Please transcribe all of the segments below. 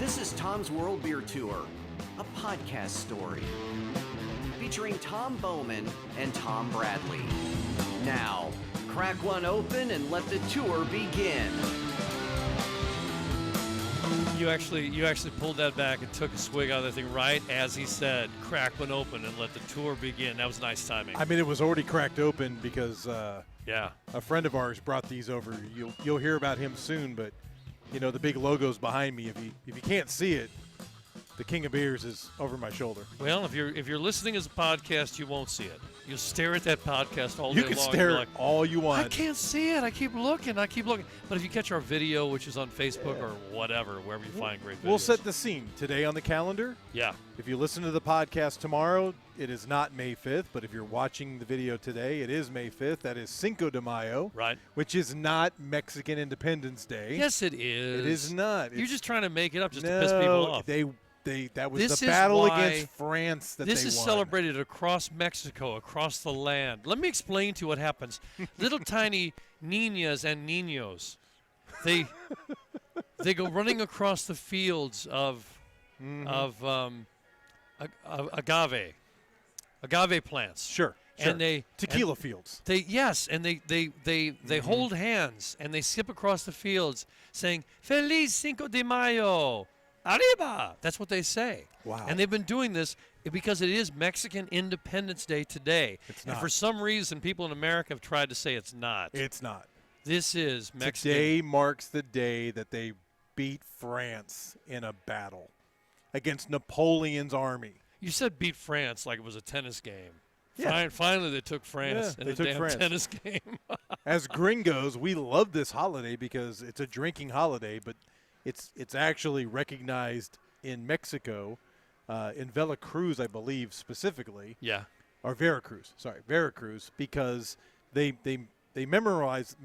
This is Tom's World Beer Tour, a podcast story featuring Tom Bowman and Tom Bradley. Now, crack one open and let the tour begin. You actually pulled that back and took a swig out of the thing right as he said, crack one open and let the tour begin. That was nice timing. I mean, it was already cracked open because yeah, a friend of ours brought these over. You'll hear about him soon, but you know the big logo's behind me. If you can't see it, the King of Beers is over my shoulder. Well, if you're listening as a podcast, you won't see it. You'll stare at that podcast all day long. You can stare like, all you want. I can't see it. I keep looking. But if you catch our video, which is on Facebook or whatever, wherever you find great videos. We'll set the scene. Today on the calendar, yeah. If you listen to the podcast tomorrow, it is not May 5th. But if you're watching the video today, it is May 5th. That is Cinco de Mayo. Right. Which is not Mexican Independence Day. Yes, it is. It is not. You're just trying to make it up just to piss people off. That was the battle against France that they won. This is celebrated across Mexico, across the land. Let me explain to you what happens. Little tiny niñas and niños, they go running across the fields of agave plants. Sure. And tequila fields. They hold hands and they skip across the fields saying "Feliz Cinco de Mayo." Arriba! That's what they say. Wow. And they've been doing this because it is Mexican Independence Day today. It's not. And for some reason, people in America have tried to say it's not. It's not. This is Mexican. Today marks the day that they beat France in a battle against Napoleon's army. You said beat France like it was a tennis game. Yeah. Finally, they took France in a damn tennis game. As gringos, we love this holiday because it's a drinking holiday, but it's actually recognized in Mexico, in Veracruz, I believe, specifically. Yeah. Or Veracruz, because they memorialize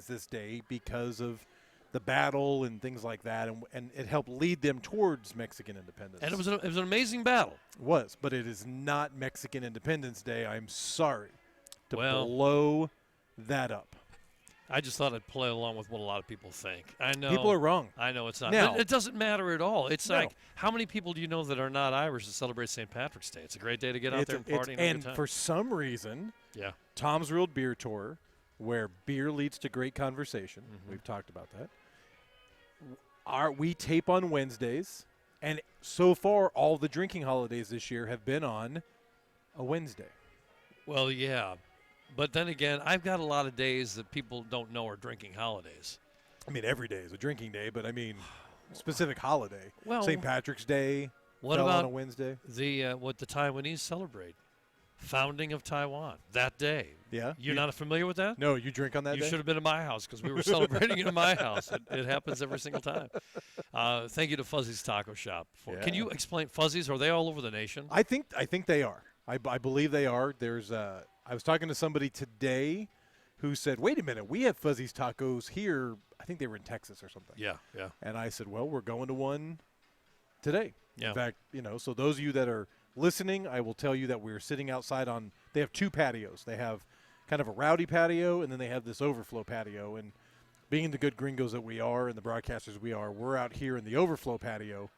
this day because of the battle and things like that, and it helped lead them towards Mexican independence. And it was an amazing battle. It was, but it is not Mexican Independence Day. I'm sorry to blow that up. I just thought I'd play along with what a lot of people think. I know people are wrong. I know it's not. Now, but it doesn't matter at all. It's like, how many people do you know that are not Irish that celebrate St. Patrick's Day? It's a great day to get out there and party. And for some reason, Tom's World Beer Tour, where beer leads to great conversation. We've talked about that. We tape on Wednesdays, and so far all the drinking holidays this year have been on a Wednesday. Well, yeah. But then again, I've got a lot of days that people don't know are drinking holidays. I mean, every day is a drinking day, but I mean, specific holiday. Well, St. Patrick's Day what fell about on a Wednesday. What the Taiwanese celebrate? Founding of Taiwan, that day. Yeah. You're not familiar with that? No, you drink on that day? You should have been at my house because we were celebrating it in my house. It happens every single time. Thank you to Fuzzy's Taco Shop. Can you explain Fuzzy's? Are they all over the nation? I think they are. I believe they are. I was talking to somebody today who said, wait a minute, we have Fuzzy's Tacos here. I think they were in Texas or something. Yeah. And I said, well, we're going to one today. Yeah. In fact, so those of you that are listening, I will tell you that we're sitting outside they have two patios. They have kind of a rowdy patio, and then they have this overflow patio. And being the good gringos that we are and the broadcasters we are, we're out here in the overflow patio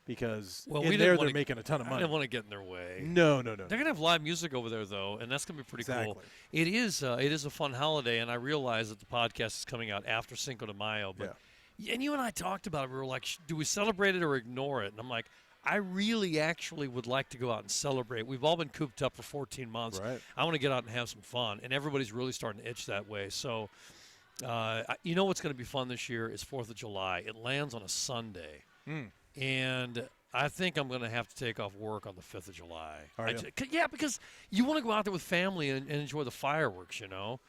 because they're making a ton of money. I didn't want to get in their way. No. They're going to have live music over there, though, and that's going to be pretty cool. It is a fun holiday, and I realize that the podcast is coming out after Cinco de Mayo. But and you and I talked about it. We were like, do we celebrate it or ignore it? And I'm like, I really actually would like to go out and celebrate. We've all been cooped up for 14 months. Right. I want to get out and have some fun, and everybody's really starting to itch that way. So you know what's going to be fun this year is 4th of July. It lands on a Sunday. And I think I'm going to have to take off work on the 5th of July. Yeah, because you want to go out there with family and enjoy the fireworks,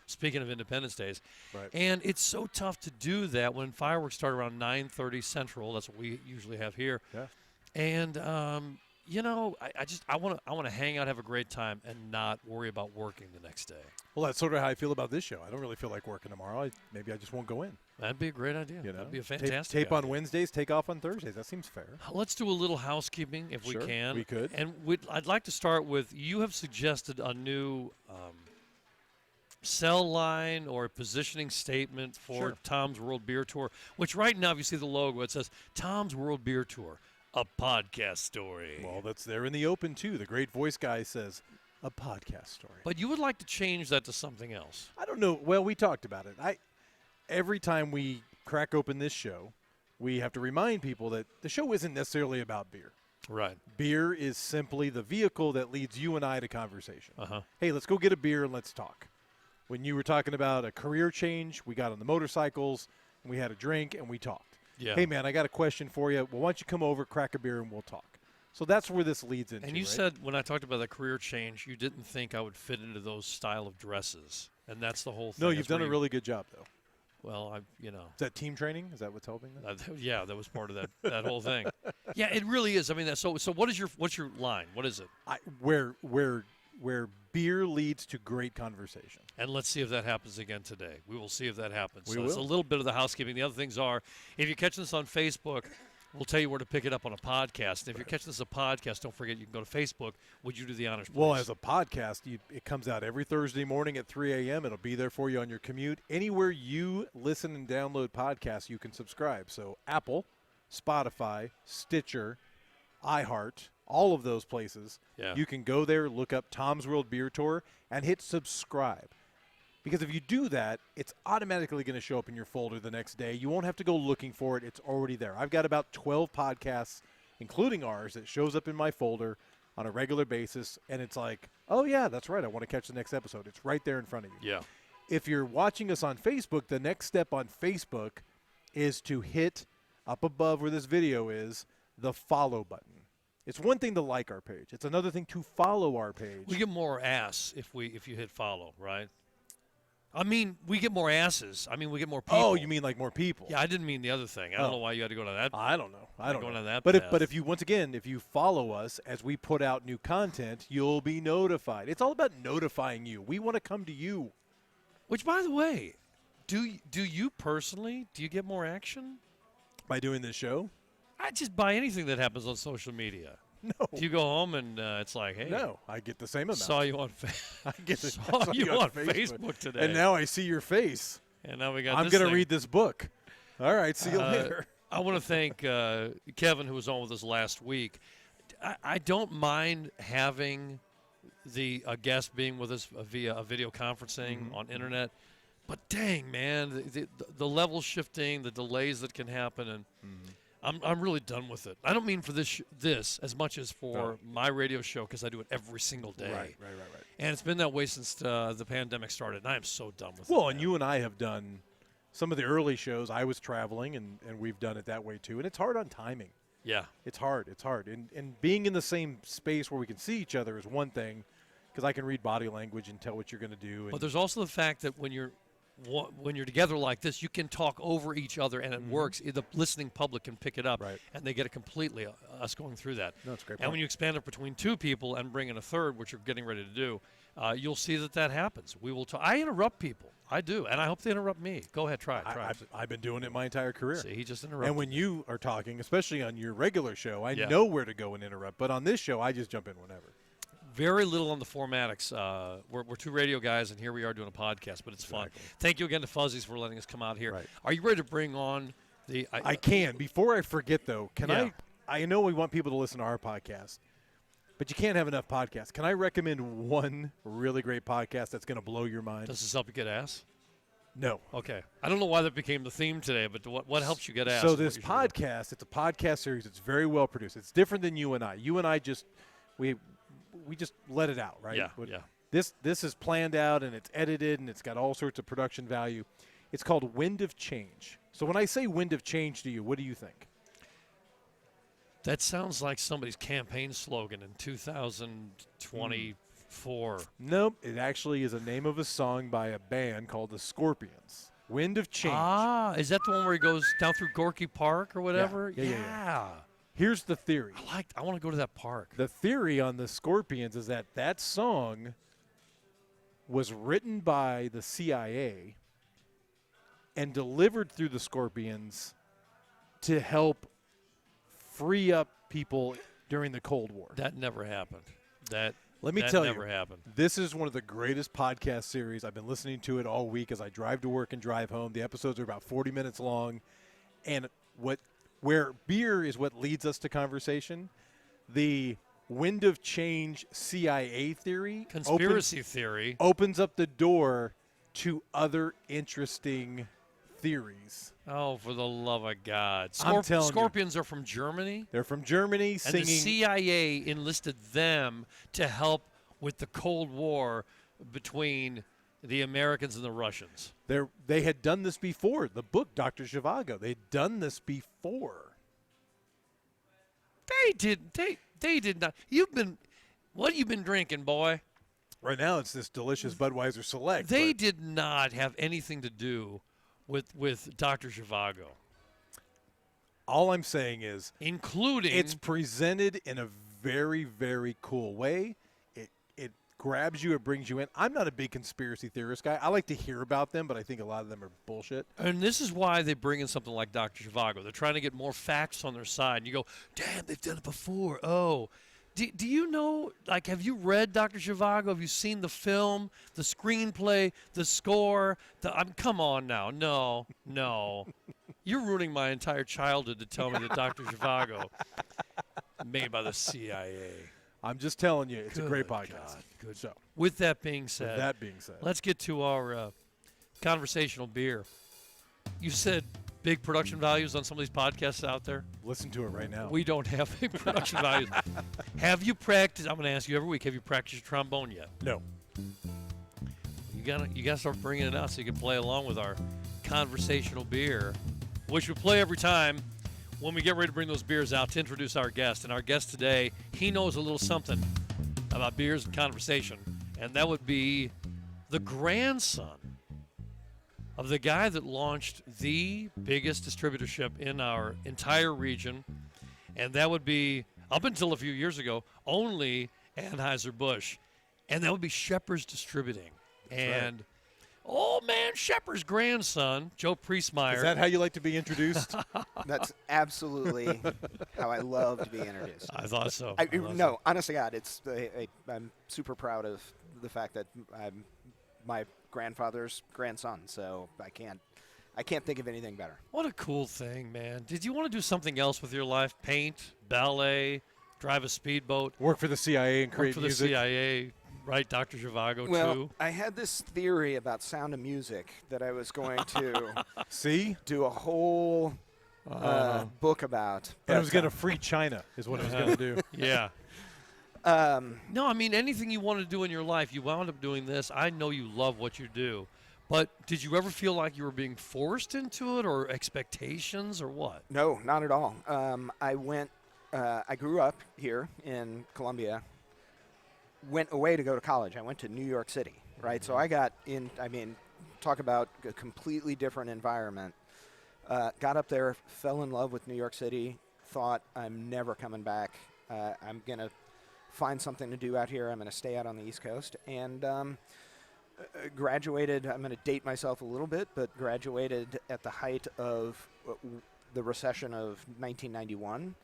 speaking of Independence Days. Right. And it's so tough to do that when fireworks start around 9:30 Central. That's what we usually have here. Yeah. And, I want to hang out, have a great time, and not worry about working the next day. Well, that's sort of how I feel about this show. I don't really feel like working tomorrow. Maybe I just won't go in. That'd be a great idea. That'd be a fantastic tape on Wednesdays, take off on Thursdays. That seems fair. Let's do a little housekeeping if we can. We could. And I'd like to start with, you have suggested a new cell line or a positioning statement for Tom's World Beer Tour, which right now, if you see the logo, it says Tom's World Beer Tour, a podcast story. Well, that's there in the open, too. The great voice guy says, a podcast story. But you would like to change that to something else. I don't know. Well, we talked about it. Every time we crack open this show, we have to remind people that the show isn't necessarily about beer. Right. Beer is simply the vehicle that leads you and I to conversation. Uh-huh. Hey, let's go get a beer and let's talk. When you were talking about a career change, we got on the motorcycles, and we had a drink, and we talked. Yeah. Hey, man, I got a question for you. Well, why don't you come over, crack a beer, and we'll talk. So that's where this leads into. And you right? said when I talked about the career change, you didn't think I would fit into those style of dresses. And that's the whole thing. No, you've done a really good job, though. Well, Is that team training? Is that what's helping that? Yeah, that was part of that whole thing. Yeah, it really is. I mean, so what's your line? What is it? Where beer leads to great conversation. And let's see if that happens again today. We will see if that happens. We so will. It's a little bit of the housekeeping. The other things are, if you're catching this on Facebook, we'll tell you where to pick it up on a podcast. And if you're catching this as a podcast, don't forget you can go to Facebook. Would you do the honors, please? Well, as a podcast, it comes out every Thursday morning at 3 a.m. It'll be there for you on your commute. Anywhere you listen and download podcasts, you can subscribe. So Apple, Spotify, Stitcher, iHeart, all of those places. Yeah. You can go there, look up Tom's World Beer Tour, and hit subscribe. Because if you do that, it's automatically going to show up in your folder the next day. You won't have to go looking for it. It's already there. I've got about 12 podcasts, including ours, that shows up in my folder on a regular basis. And it's like, oh, yeah, that's right. I want to catch the next episode. It's right there in front of you. Yeah. If you're watching us on Facebook, the next step on Facebook is to hit up above where this video is, the follow button. It's one thing to like our page. It's another thing to follow our page. We get more ass if you hit follow, right? I mean, we get more asses. I mean, we get more people. Oh, you mean like more people? Yeah, I didn't mean the other thing. I don't know why you had to go to that. I don't know. I don't go know. down that but path. if you once again, if you follow us as we put out new content, you'll be notified. It's all about notifying you. We want to come to you. Which, by the way, do you personally get more action By doing this show? I just buy anything that happens on social media. No. Do you go home and it's like, hey, No, I get the same amount. saw you on I get the, saw you on Facebook today, and now I see your face. And now we got. I'm going to read this book. All right, see you later. I want to thank Kevin, who was on with us last week. I don't mind having a guest being with us via a video conferencing on internet, but dang, man, the level shifting, the delays that can happen, and I'm really done with it. I don't mean for this as much as for my radio show, because I do it every single day. Right. And it's been that way since the pandemic started, and I am so done with it. Well, and you and I have done some of the early shows. I was traveling, and we've done it that way too. And it's hard on timing. Yeah. It's hard. And being in the same space where we can see each other is one thing, because I can read body language and tell what you're going to do. But there's also the fact that when you're together like this, you can talk over each other, and it works. The listening public can pick it up, and they get it completely, us going through that. No, it's a great And point. when you expand it between two people and bring in a third, which you're getting ready to do, you'll see that happens. We will talk. I interrupt people. I do, and I hope they interrupt me. Go ahead, try it. I've been doing it my entire career. See, he just interrupted. And when you are talking, especially on your regular show, I Yeah. know where to go and interrupt. But on this show, I just jump in whenever. Very little on the formatics. We're two radio guys, and here we are doing a podcast, but it's fun. Thank you again to Fuzzies for letting us come out here. Right. Are you ready to bring on the? I can. Before I forget, though, can Yeah. I know we want people to listen to our podcast, but you can't have enough podcasts. Can I recommend one really great podcast that's going to blow your mind? Does this help you get ass? No. Okay. I don't know why that became the theme today, but what helps you get ass? So is this what you should do. podcast, it's a podcast series. It's very well produced. It's different than you and I. You and I just we just let it out, right? Yeah, But yeah. This is planned out, and it's edited, and it's got all sorts of production value. It's called Wind of Change. So when I say Wind of Change to you, what do you think? That sounds like somebody's campaign slogan in 2024. Nope. It actually is a name of a song by a band called the Scorpions. Wind of Change. Ah, is that the one where he goes down through Gorky Park or whatever? Yeah. Here's the theory. I want to go to that park. The theory on the Scorpions is that song was written by the CIA and delivered through the Scorpions to help free up people during the Cold War. That never happened. Let me that tell never you, happened. this is one of the greatest podcast series. I've been listening to it all week as I drive to work and drive home. The episodes are about 40 minutes long. And where beer is what leads us to conversation, the wind of change CIA theory Conspiracy theory. opens up the door to other interesting theories. Oh, for the love of God. I'm telling you. Scorpions are from Germany, They're from Germany and singing. the CIA enlisted them to help with the Cold War between the Americans and the Russians. They had done this before. The book, Dr. Zhivago, they'd done this before. They did not. What have you been drinking, boy? Right now it's this delicious Budweiser Select. They but did not have anything to do with Dr. Zhivago. all I'm saying is Including it's presented in a very, very cool way. It grabs you. It brings you in. I'm not a big conspiracy theorist guy. I like to hear about them, but I think a lot of them are bullshit. And this is why they bring in something like Dr. Zhivago. They're trying to get more facts on their side. And you go, damn, they've done it before. Oh. Do you know, like, have you read Dr. Zhivago? Have you seen the film, the screenplay, the score? Come on now. No. You're ruining my entire childhood to tell me that Dr. Zhivago made by the CIA. I'm just telling you, it's a great Good podcast. God, good. So, With that being said, let's get to our conversational beer. You said big production values on some of these podcasts out there. listen to it right now. We don't have big production values. Have you practiced? I'm going to ask you every week. Have you practiced your trombone yet? No. You gotta start bringing it out so you can play along with our conversational beer, which we play every time when we get ready to bring those beers out to introduce our guest. And our guest today, he knows a little something about beers and conversation, and that would be the grandson of the guy that launched the biggest distributorship in our entire region, and that would be, up until a few years ago, only Anheuser-Busch, and that would be Scheppers Distributing. And right. Old man Scheppers' grandson, Joe Priesmeyer. Is that how you like to be introduced? That's absolutely how I love to be introduced. I thought so. No, honest to God, I'm super proud of the fact that I'm my grandfather's grandson, so I can't think of anything better. What a cool thing, man. Did you want to do something else with your life? Paint, ballet, drive a speedboat? Work for the CIA and create Work for music? the CIA, right, Dr. Zhivago, Well, too? I had this theory about Sound of Music that I was going to See? do a whole book about. And it was going to free China is what it was going to do. Yeah. No, I mean, anything you want to do in your life, you wound up doing this. I know you love what you do. But did you ever feel like you were being forced into it, or expectations, or what? No, not at all. I grew up here in Columbia, went away to go to college. I went to New York City, right? So I got in, talk about a completely different environment. Got up there, fell in love with New York City, thought I'm never coming back. I'm going to find something to do out here. I'm going to stay out on the East Coast. And graduated, I'm going to date myself a little bit, but graduated at the height of the recession of 1991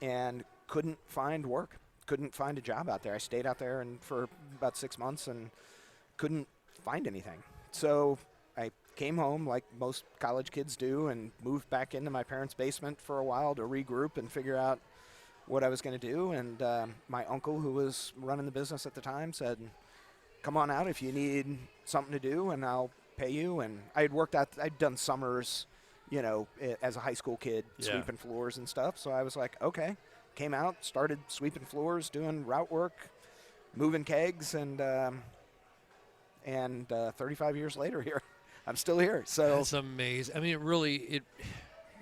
and couldn't find work, couldn't find a job out there. I stayed out there and for about 6 months and couldn't find anything. So I came home like most college kids do and moved back into my parents' basement for a while to regroup and figure out what I was going to do. And my uncle, who was running the business at the time, said, come on out if you need something to do and I'll pay you. And I had worked out, I'd done summers, as a high school kid, sweeping floors and stuff. So I was like, okay. Came out, started sweeping floors, doing route work, moving kegs, and 35 years later here, I'm still here. So That's amazing. I mean,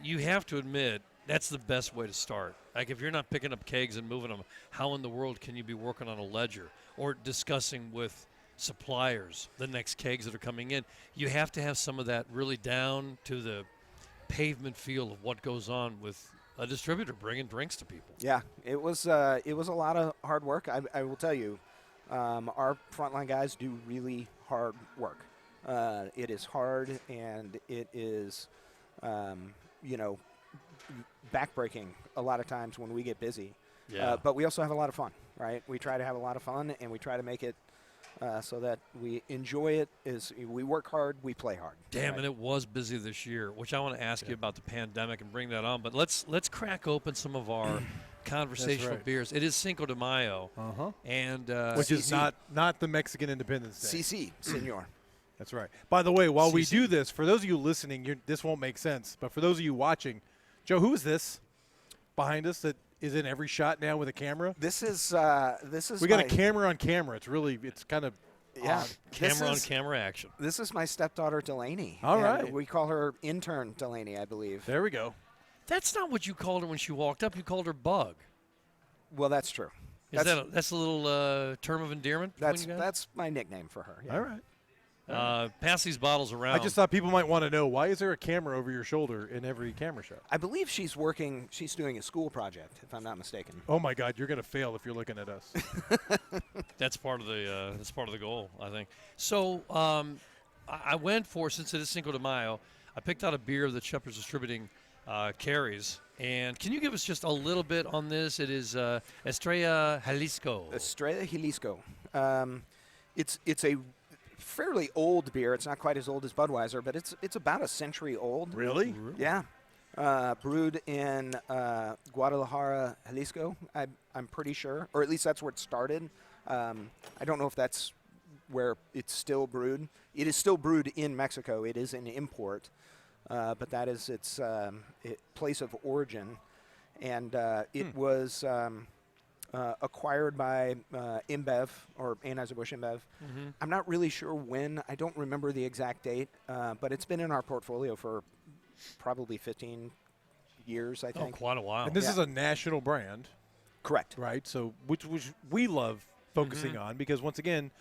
you have to admit, that's the best way to start. Like, if you're not picking up kegs and moving them, how in the world can you be working on a ledger or discussing with suppliers the next kegs that are coming in? You have to have some of that really down to the pavement feel of what goes on with a distributor bringing drinks to people. yeah, it was a lot of hard work. I will tell you, our frontline guys do really hard work. It is hard, and it is, backbreaking a lot of times when we get busy. Yeah. But we also have a lot of fun, right? We try to have a lot of fun, and we try to make it so that we enjoy it. We work hard, we play hard. Damn, right? and it was busy this year, which I want to ask you about the pandemic and bring that on. But let's crack open some of our conversational right. beers. It is Cinco de Mayo, and Which is CC. not the Mexican Independence Day. CC, senor. That's right. By the way, while we CC. do this, for those of you listening, this won't make sense. But for those of you watching, Joe, who is this behind us that is in every shot now with a camera? This is We got a camera on camera. It's kind of yeah. odd. camera on camera action. This is my stepdaughter Delaney. All and right. We call her intern Delaney, I believe. There we go. That's not what you called her when she walked up. You called her Bug. Well, that's true. That's a little term of endearment between you guys? That's my nickname for her. Yeah. All right. Pass these bottles around. I just thought people might want to know, why is there a camera over your shoulder in every camera shot? I believe she's doing a school project, if I'm not mistaken. Oh my God, you're going to fail if you're looking at us. That's part of the goal, I think. So I went for, since it is Cinco de Mayo, I picked out a beer that Scheppers Distributing carries. And can you give us just a little bit on this? It is Estrella Jalisco. Estrella Jalisco. It's a fairly old beer. It's not quite as old as Budweiser, but it's about a century old. Really? Yeah. Brewed in Guadalajara, Jalisco, I'm pretty sure. Or at least that's where it started. I don't know if that's where it's still brewed. It is still brewed in Mexico. It is an import. But that is its place of origin. And it was acquired by InBev, or Anheuser-Busch InBev. I'm not really sure when. I don't remember the exact date, but it's been in our portfolio for probably 15 years, I think. Oh, quite a while. And this is a national brand, Correct. right? So which we love focusing on, because once again,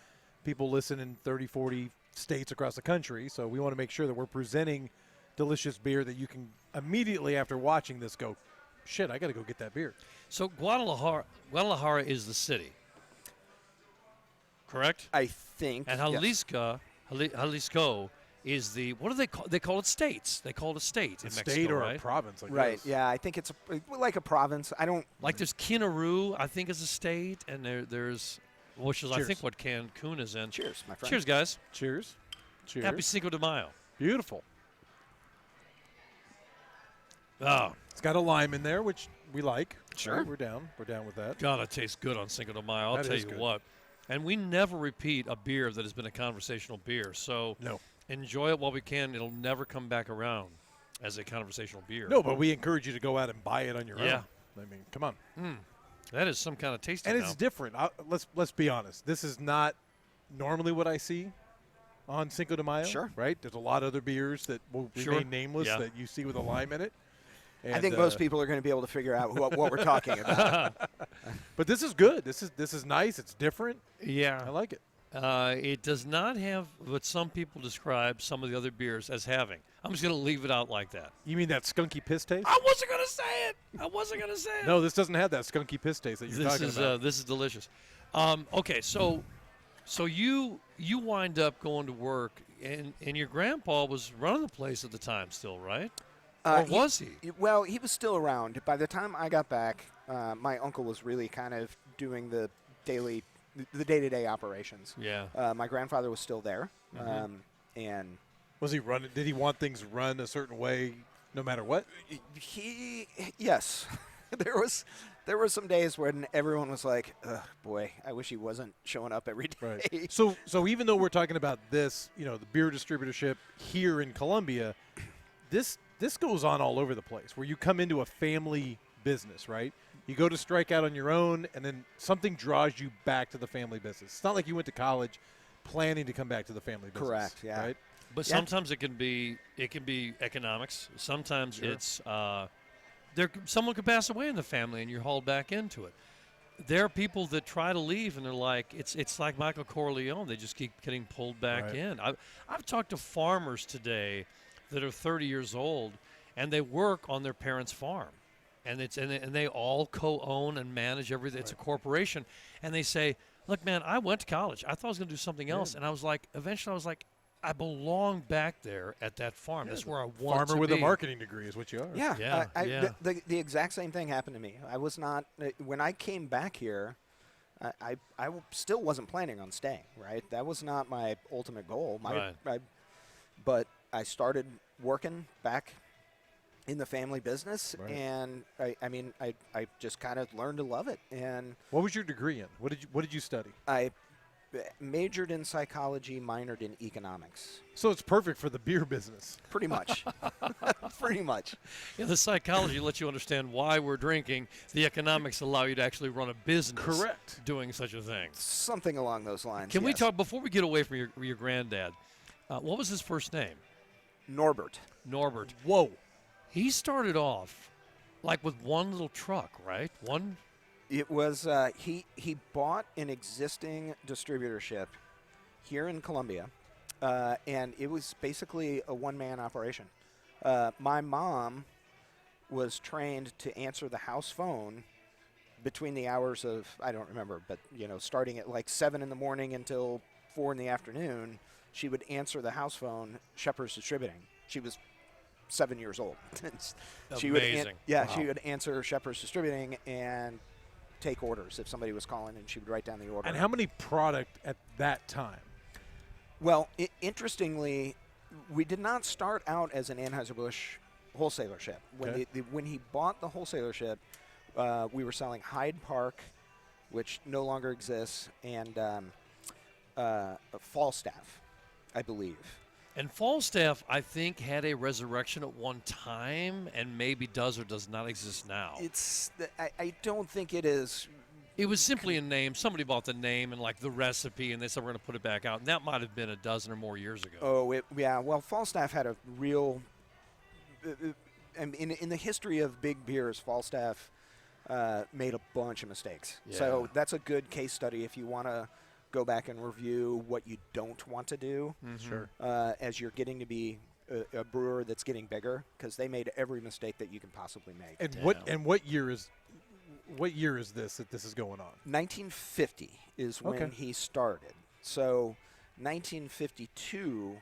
people listen in 30, 40 states across the country. So we want to make sure that we're presenting delicious beer that you can immediately after watching this go, shit, I got to go get that beer. So Guadalajara is the city, correct? I think. And yes. Jalisco is the, what do they call? They call it states. They call it a state in A Mexico, state or right? a province, I Right. guess. Yeah, I think it's like a province. I don't. Like there's Quinaru, I think is a state, and there's, which is I Cheers. think what Cancun is in. Cheers, my friend. Cheers, guys. Cheers. Cheers. Happy Cinco de Mayo. Beautiful. Oh, It's got a lime in there, which we like. Sure. Right, we're down. We're down with that. God, it tastes good on Cinco de Mayo. I'll That tell is you good. what. And we never repeat a beer that has been a conversational beer. So No. enjoy it while we can. It'll never come back around as a conversational beer. No, but we encourage you to go out and buy it on your Yeah. own. I mean, come on. That is some kind of tasting And now. it's different. Let's be honest. This is not normally what I see on Cinco de Mayo. Sure. Right? There's a lot of other beers that will Sure. remain nameless Yeah. that you see with a lime in it. I And, think most people are going to be able to figure out what we're talking about. But this is good. This is nice. It's different. I Yeah. like it. It does not have what some people describe some of the other beers as having. I'm just going to leave it out like that. You mean that skunky piss taste? I wasn't going to say it. No, this doesn't have that skunky piss taste that you're This talking is about. this is delicious. Okay, so you wind up going to work, and your grandpa was running the place at the time still, right? Or was he? Well, he was still around. By the time I got back, my uncle was really kind of doing the day-to-day operations. Yeah. My grandfather was still there, and Was he running? Did he want things run a certain way no matter what? yes, there were some days when everyone was like, "Ugh, boy, I wish he wasn't showing up every day." Right. So even though we're talking about this, the beer distributorship here in Columbia, this goes on all over the place, where you come into a family business, right? You go to strike out on your own, and then something draws you back to the family business. It's not like you went to college planning to come back to the family business. Correct, yeah. Right? But Yeah. sometimes it can be economics. Sometimes Sure. it's someone could pass away in the family and you're hauled back into it. There are people that try to leave and they're like, it's like Michael Corleone. They just keep getting pulled back Right. in. I've talked to farmers today that are 30 years old and they work on their parents' farm. And they all co-own and manage everything. It's a corporation. And they say, look, man, I went to college. I thought I was going to do something else. And eventually I was like, I belong back there at that farm. That's where I want to Farmer with be. a marketing degree is what you are. Yeah, Yeah, The exact same thing happened to me. I was not when I came back here. I still wasn't planning on staying. Right, that was not my ultimate goal. But I started working back in the family business, and I just kind of learned to love it. And What was your degree in? What did you study? I majored in psychology, minored in economics. So it's perfect for the beer business. Pretty much. Pretty much. Yeah, the psychology lets you understand why we're drinking. The economics allow you to actually run a business. Correct. Doing such a thing. Something along those lines. Can we yes. talk, before we get away from your granddad, what was his first name? Norbert. Norbert. Whoa. He started off like with one little truck, right? One. It was he bought an existing distributorship here in Columbia, and it was basically a one-man operation. My mom was trained to answer the house phone between the hours of, I don't remember, but starting at like 7 in the morning until 4 in the afternoon, she would answer the house phone, Scheppers Distributing. She was 7 years old. She Amazing. Wow. She would answer Scheppers Distributing and take orders if somebody was calling, and she would write down the order. And how many product at that time? Well, interestingly, we did not start out as an Anheuser-Busch wholesalership. When he bought the wholesalership, we were selling Hyde Park, which no longer exists, and Falstaff, I believe. And Falstaff, I think, had a resurrection at one time, and maybe does or does not exist now. I don't think it is. It was simply a name. Somebody bought the name and like the recipe, and they said we're going to put it back out. And that might have been a dozen or more years ago. Oh, yeah. Well, Falstaff had a real. In the history of big beers, Falstaff made a bunch of mistakes. Yeah. So that's a good case study if you want to go back and review what you don't want to do. Mm-hmm. Sure. As you're getting to be a brewer that's getting bigger, because they made every mistake that you can possibly make. And what year is this that this is going on? 1950 is when he started. So 1952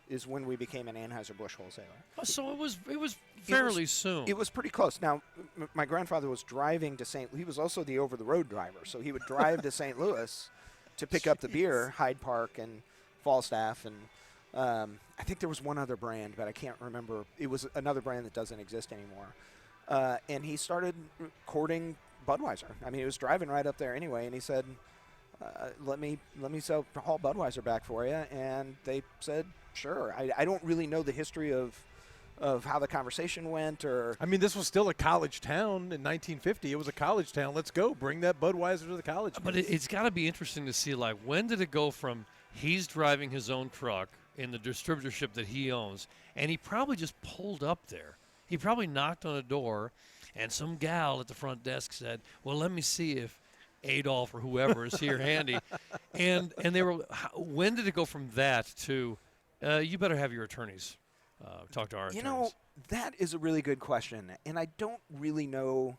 is when we became an Anheuser-Busch wholesaler. So it was fairly soon. It was pretty close. Now, my grandfather was driving to St. He was also the over-the-road driver, so he would drive to St. Louis to pick up the beer, Hyde Park and Falstaff, and I think there was one other brand, but I can't remember. It was another brand that doesn't exist anymore. And he started courting Budweiser. I mean, he was driving right up there anyway, and he said, let me haul Budweiser back for you. And they said, sure. I don't really know the history of how the conversation went, or I mean, this was still a college town in 1950. It was a college town. Let's go. Bring that Budweiser to the college. But it's got to be interesting to see, like, when did it go from he's driving his own truck in the distributorship that he owns, and he probably just pulled up there. He probably knocked on a door, and some gal at the front desk said, well, let me see if Adolf or whoever is here handy. And they were, when did it go from that to, you better have your attorneys talk to our attorneys? That is a really good question, and I don't really know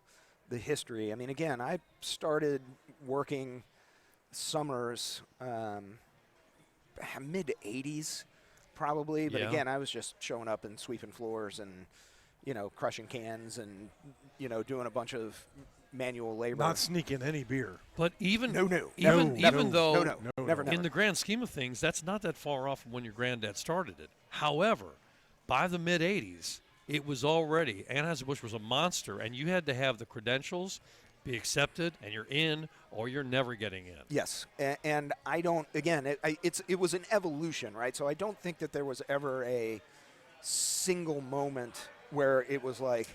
the history. I mean, again, I started working summers mid-'80s probably, but again, I was just showing up and sweeping floors and, crushing cans and, doing a bunch of manual labor. Not sneaking any beer. But even never. in the grand scheme of things, that's not that far off from when your granddad started it. However, by the mid-'80s, it was already, Anheuser-Busch was a monster, and you had to have the credentials, be accepted, and you're in, or you're never getting in. Yes, and I don't, again, it was an evolution, right? So I don't think that there was ever a single moment where it was like,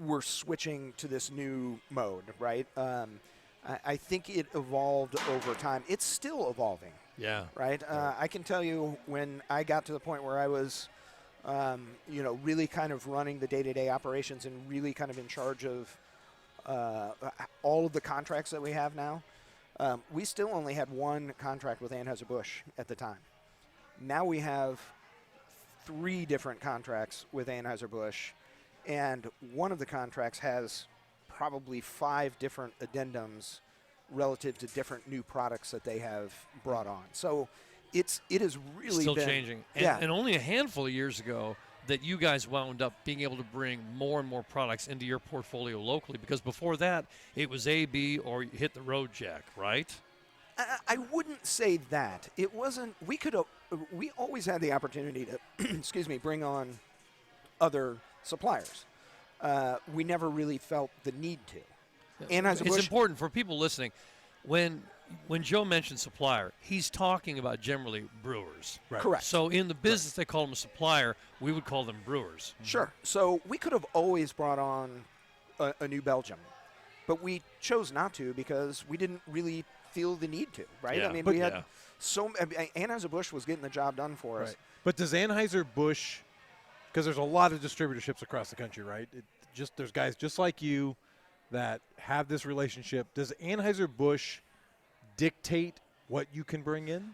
we're switching to this new mode, right? I think it evolved over time. It's still evolving. Yeah. Right? I can tell you when I got to the point where I was, really kind of running the day-to-day operations and really kind of in charge of all of the contracts that we have now, we still only had one contract with Anheuser-Busch at the time. Now we have 3 different contracts with Anheuser-Busch, and one of the contracts has probably 5 different addendums relative to different new products that they have brought on. So it has really Still been changing. Yeah. And only a handful of years ago that you guys wound up being able to bring more and more products into your portfolio locally, because before that it was A, B, or you hit the road jack, right? I wouldn't say that. It wasn't. We always had the opportunity to, excuse me, bring on other suppliers. We never really felt the need to. It's important for people listening. When Joe mentioned supplier, he's talking about generally brewers. Right. Correct. So in the business, they call them a supplier. We would call them brewers. Sure. So we could have always brought on a New Belgium, but we chose not to because we didn't really feel the need to, right? Yeah. I mean, But we had Anheuser-Busch was getting the job done for us. Right. But does Anheuser-Busch, because there's a lot of distributorships across the country, right? There's guys just like you that have this relationship. Does Anheuser-Busch dictate what you can bring in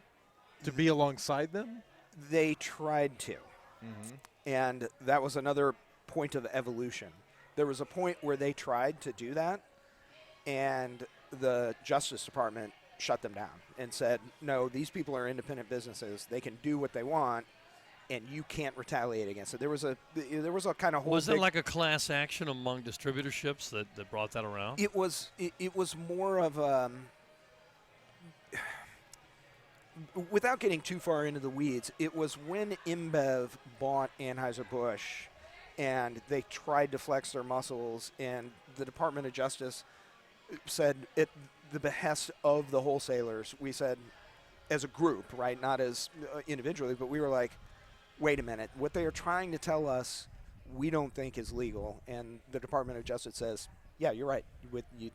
to be alongside them? They tried to. And that was another point of evolution. There was a point where they tried to do that, and the Justice Department shut them down and said, no, these people are independent businesses. They can do what they want, and you can't retaliate against it. There was a kind of whole Was it like a class action among distributorships that brought that around? It was more of without getting too far into the weeds, it was when InBev bought Anheuser-Busch and they tried to flex their muscles, and the Department of Justice said, at the behest of the wholesalers, we said, as a group, right, not as individually, but we were like, wait a minute, what they are trying to tell us we don't think is legal. And the Department of Justice says, yeah, you're right,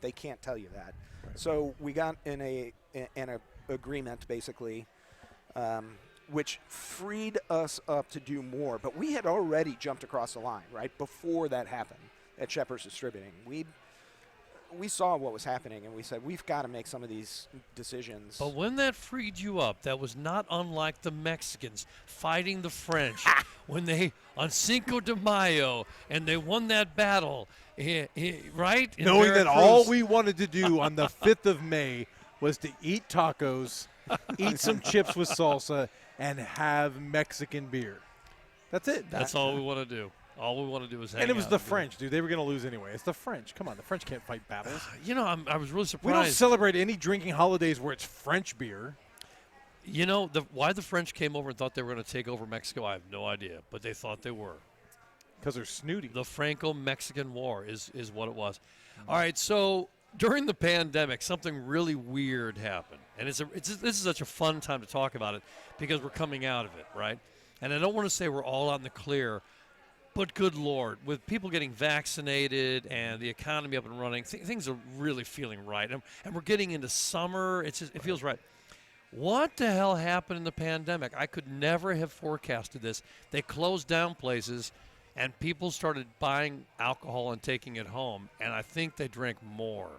they can't tell you that. Right. So we got in an agreement, basically, which freed us up to do more. But we had already jumped across the line, right, before that happened at Scheppers Distributing. We saw what was happening, and we said, we've got to make some of these decisions. But when that freed you up, that was not unlike the Mexicans fighting the French when they, on Cinco de Mayo, and they won that battle, right? Knowing that all we wanted to do on the 5th of May was to eat tacos, eat some chips with salsa, and have Mexican beer. That's it. That's all we want to do. All we want to do is hang out. And it was the French, dude. They were going to lose anyway. It's the French. Come on, the French can't fight battles. You know, I was really surprised. We don't celebrate any drinking holidays where it's French beer. You know, why the French came over and thought they were going to take over Mexico, I have no idea. But they thought they were. Because they're snooty. The Franco-Mexican War is what it was. All right, so during the pandemic, something really weird happened. And this is such a fun time to talk about it because we're coming out of it, right? And I don't want to say we're all out in the clear, but good Lord, with people getting vaccinated and the economy up and running, things are really feeling right. And we're getting into summer. It feels right. What the hell happened in the pandemic? I could never have forecasted this. They closed down places, and people started buying alcohol and taking it home, and I think they drank more.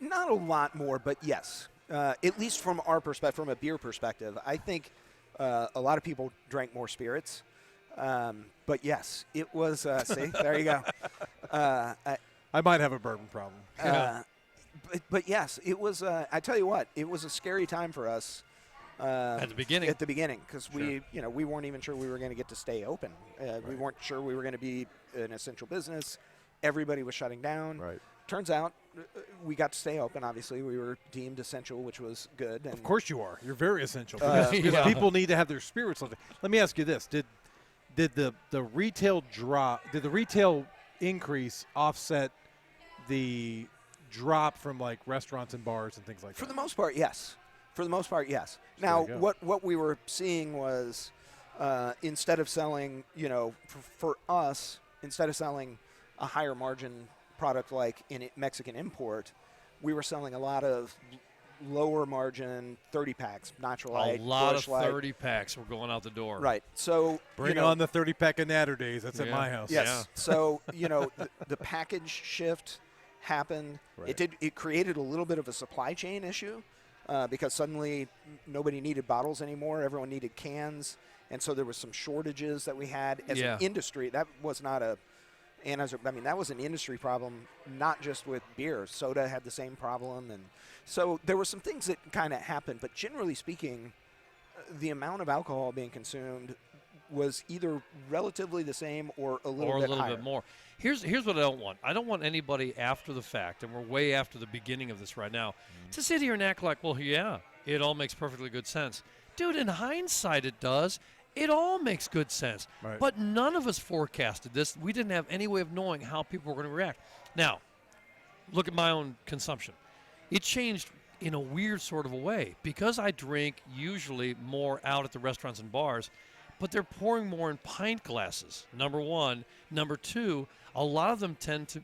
Not a lot more, but yes. At least from our perspective, from a beer perspective, I think a lot of people drank more spirits. But yes, it was. See, there you go. I might have a bourbon problem. But yes, it was. I tell you what, it was a scary time for us at the beginning. Because we weren't even sure we were going to get to stay open. Right. We weren't sure we were going to be an essential business. Everybody was shutting down. Right. Turns out we got to stay open. Obviously, we were deemed essential, which was good. And of course you are. You're very essential because people need to have their spirits lifted. Let me ask you this: Did the retail drop? Did the retail increase offset the drop from like restaurants and bars and things like that? For the most part, yes. Now, what we were seeing was instead of selling, for us, instead of selling a higher margin product like in Mexican import, we were selling a lot of lower margin 30 packs, Natural Light, A lot Busch of Light. 30 packs were going out the door. Right. So bring on the 30 pack of Natter Days. That's at my house. Yes. Yeah. So the package shift happened. Right. It created a little bit of a supply chain issue because suddenly nobody needed bottles anymore. Everyone needed cans, and so there was some shortages that we had as an industry. That was not that was an industry problem, not just with beer. Soda had the same problem, and so there were some things that kind of happened. But generally speaking, the amount of alcohol being consumed was either relatively the same or a little higher. Bit more. Here's what I don't want. I don't want anybody after the fact, and we're way after the beginning of this right now, to sit here and act like, well, yeah, it all makes perfectly good sense. Dude, in hindsight, it does. It all makes good sense. Right. But none of us forecasted this. We didn't have any way of knowing how people were going to react. Now, look at my own consumption. It changed in a weird sort of a way. Because I drink usually more out at the restaurants and bars, but they're pouring more in pint glasses, number one. Number two, a lot of them tend to,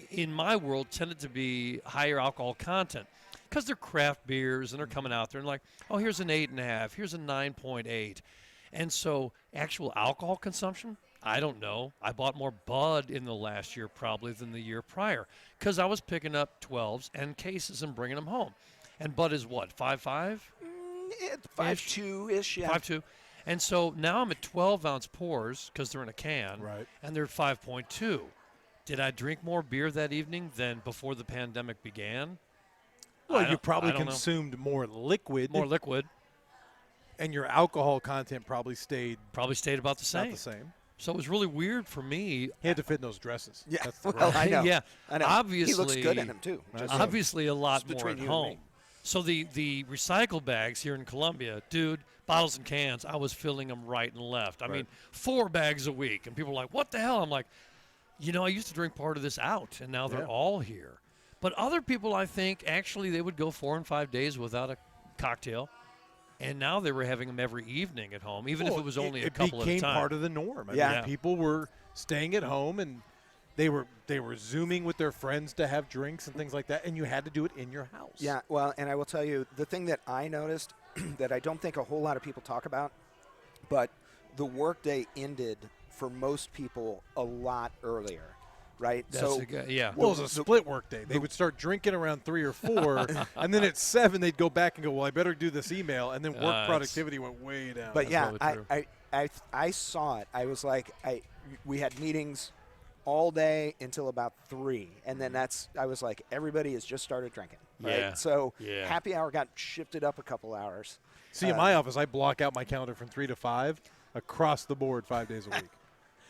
in my world, tended to be higher alcohol content because they're craft beers and they're coming out there and like, oh, here's an 8.5, here's a 9.8. And so actual alcohol consumption, I don't know. I bought more Bud in the last year probably than the year prior because I was picking up 12s and cases and bringing them home. And Bud is what, 5.5? It's 5.2-ish, yeah. 5.2. And so now I'm at 12-ounce pours because they're in a can, Right. and they're 5.2. Did I drink more beer that evening than before the pandemic began? Well, you probably I don't know. consumed more liquid. More liquid. And your alcohol content probably stayed Probably stayed about the same. about the same. So it was really weird for me. He had to fit in those dresses. Yeah, That's the well, problem. I know. Yeah, I know. obviously. He looks good in them, too. Just Obviously a lot Just more between at you and home. me. So the recycle bags here in Columbia, dude, bottles and cans, I was filling them right and left. I mean, 4 bags a week. And people are like, what the hell? I'm like, I used to drink part of this out, and now they're all here. But other people, I think, actually they would go 4 and 5 days without a cocktail. And now they were having them every evening at home, even if it was only a couple at a time. It became part of the norm. I Yeah. mean, people were staying at home, and they were Zooming with their friends to have drinks and things like that, and you had to do it in your house. Yeah, well, and I will tell you, the thing that I noticed that I don't think a whole lot of people talk about, but the workday ended for most people a lot earlier, right? Well, Well, it was a split work day. They would start drinking around 3 or 4, and then at 7 they'd go back and go, well, I better do this email, and then work productivity went way down. But yeah, probably I saw it. I was like, we had meetings all day until about 3, and then I was like, everybody has just started drinking. Right? Yeah. So Yeah. happy hour got shifted up a couple hours. See, in my office, I block out my calendar from 3 to 5 across the board 5 days a week.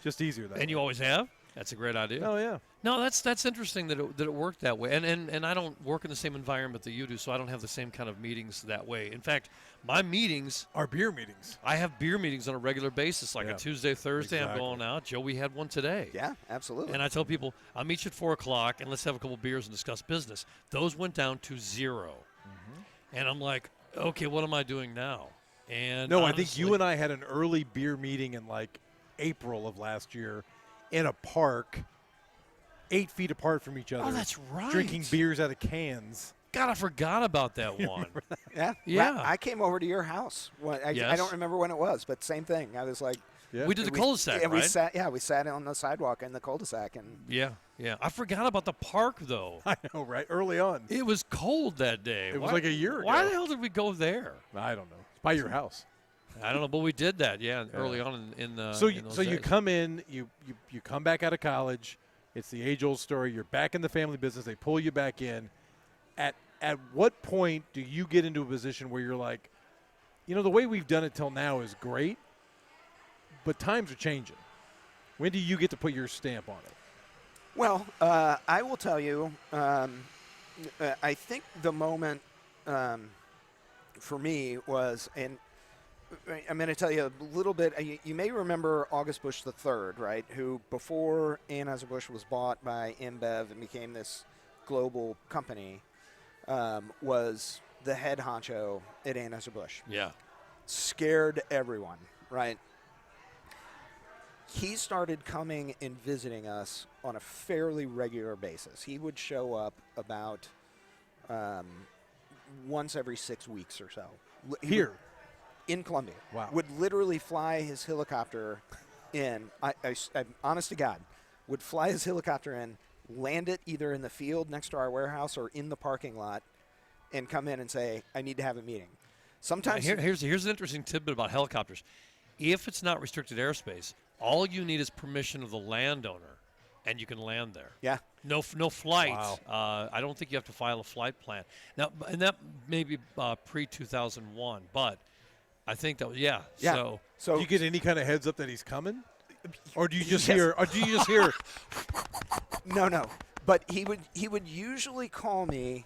Just easier that way. And you always have? That's a great idea. Oh, yeah. No, that's interesting that it worked that way. And I don't work in the same environment that you do, so I don't have the same kind of meetings that way. In fact, my meetings Our beer meetings. I have beer meetings on a regular basis, like Yeah. a Tuesday, Thursday. I'm Exactly. going out. Joe, we had one today. Yeah, absolutely. And I tell people, I'll meet you at 4 o'clock, and let's have a couple beers and discuss business. Those went down to 0. And I'm like, okay, what am I doing now? And No, I think you honestly- and I had an early beer meeting in like April of last year in a park, 8 feet apart from each other. Oh, that's right. Drinking beers out of cans. God, I forgot about that one. yeah. Yeah. I came over to your house. I Yes. don't remember when it was, but same thing. I was like, Yeah. We did the cul-de-sac, and right? we sat on the sidewalk in the cul-de-sac, and Yeah. I forgot about the park, though. I know, right? Early on. It was cold that day. It was like a year Why ago. the hell did we go there? I don't know. It's by your house. I don't know, but we did that, early on in So in you, those so you days. come in, you come back out of college. It's the age-old story. You're back in the family business. They pull you back in. At what point do you get into a position where you're like, the way we've done it till now is great, but times are changing. When do you get to put your stamp on it? well, I will tell you, I think the moment for me was, and I'm going to tell you a little bit. You may remember August Bush III, right? Who, before Anheuser-Busch was bought by InBev and became this global company, was the head honcho at Anheuser-Busch. Yeah. Scared everyone, right? He started coming and visiting us on a fairly regular basis. He would show up about once every 6 weeks or so. He Here. would- in Columbia. Wow. Would literally fly his helicopter in. I'm honest to God, would fly his helicopter in, land it either in the field next to our warehouse or in the parking lot, and come in and say, I need to have a meeting. Sometimes Here's an interesting tidbit about helicopters. If it's not restricted airspace, all you need is permission of the landowner. and you can land there. Yeah. No flight. Wow. I don't think you have to file a flight plan. Now, and that may be pre-2001, but I think that was, yeah. Yeah. So Do you get any kind of heads up that he's coming? Or do you just Yes. hear? Or do you just hear? No. But he would usually call me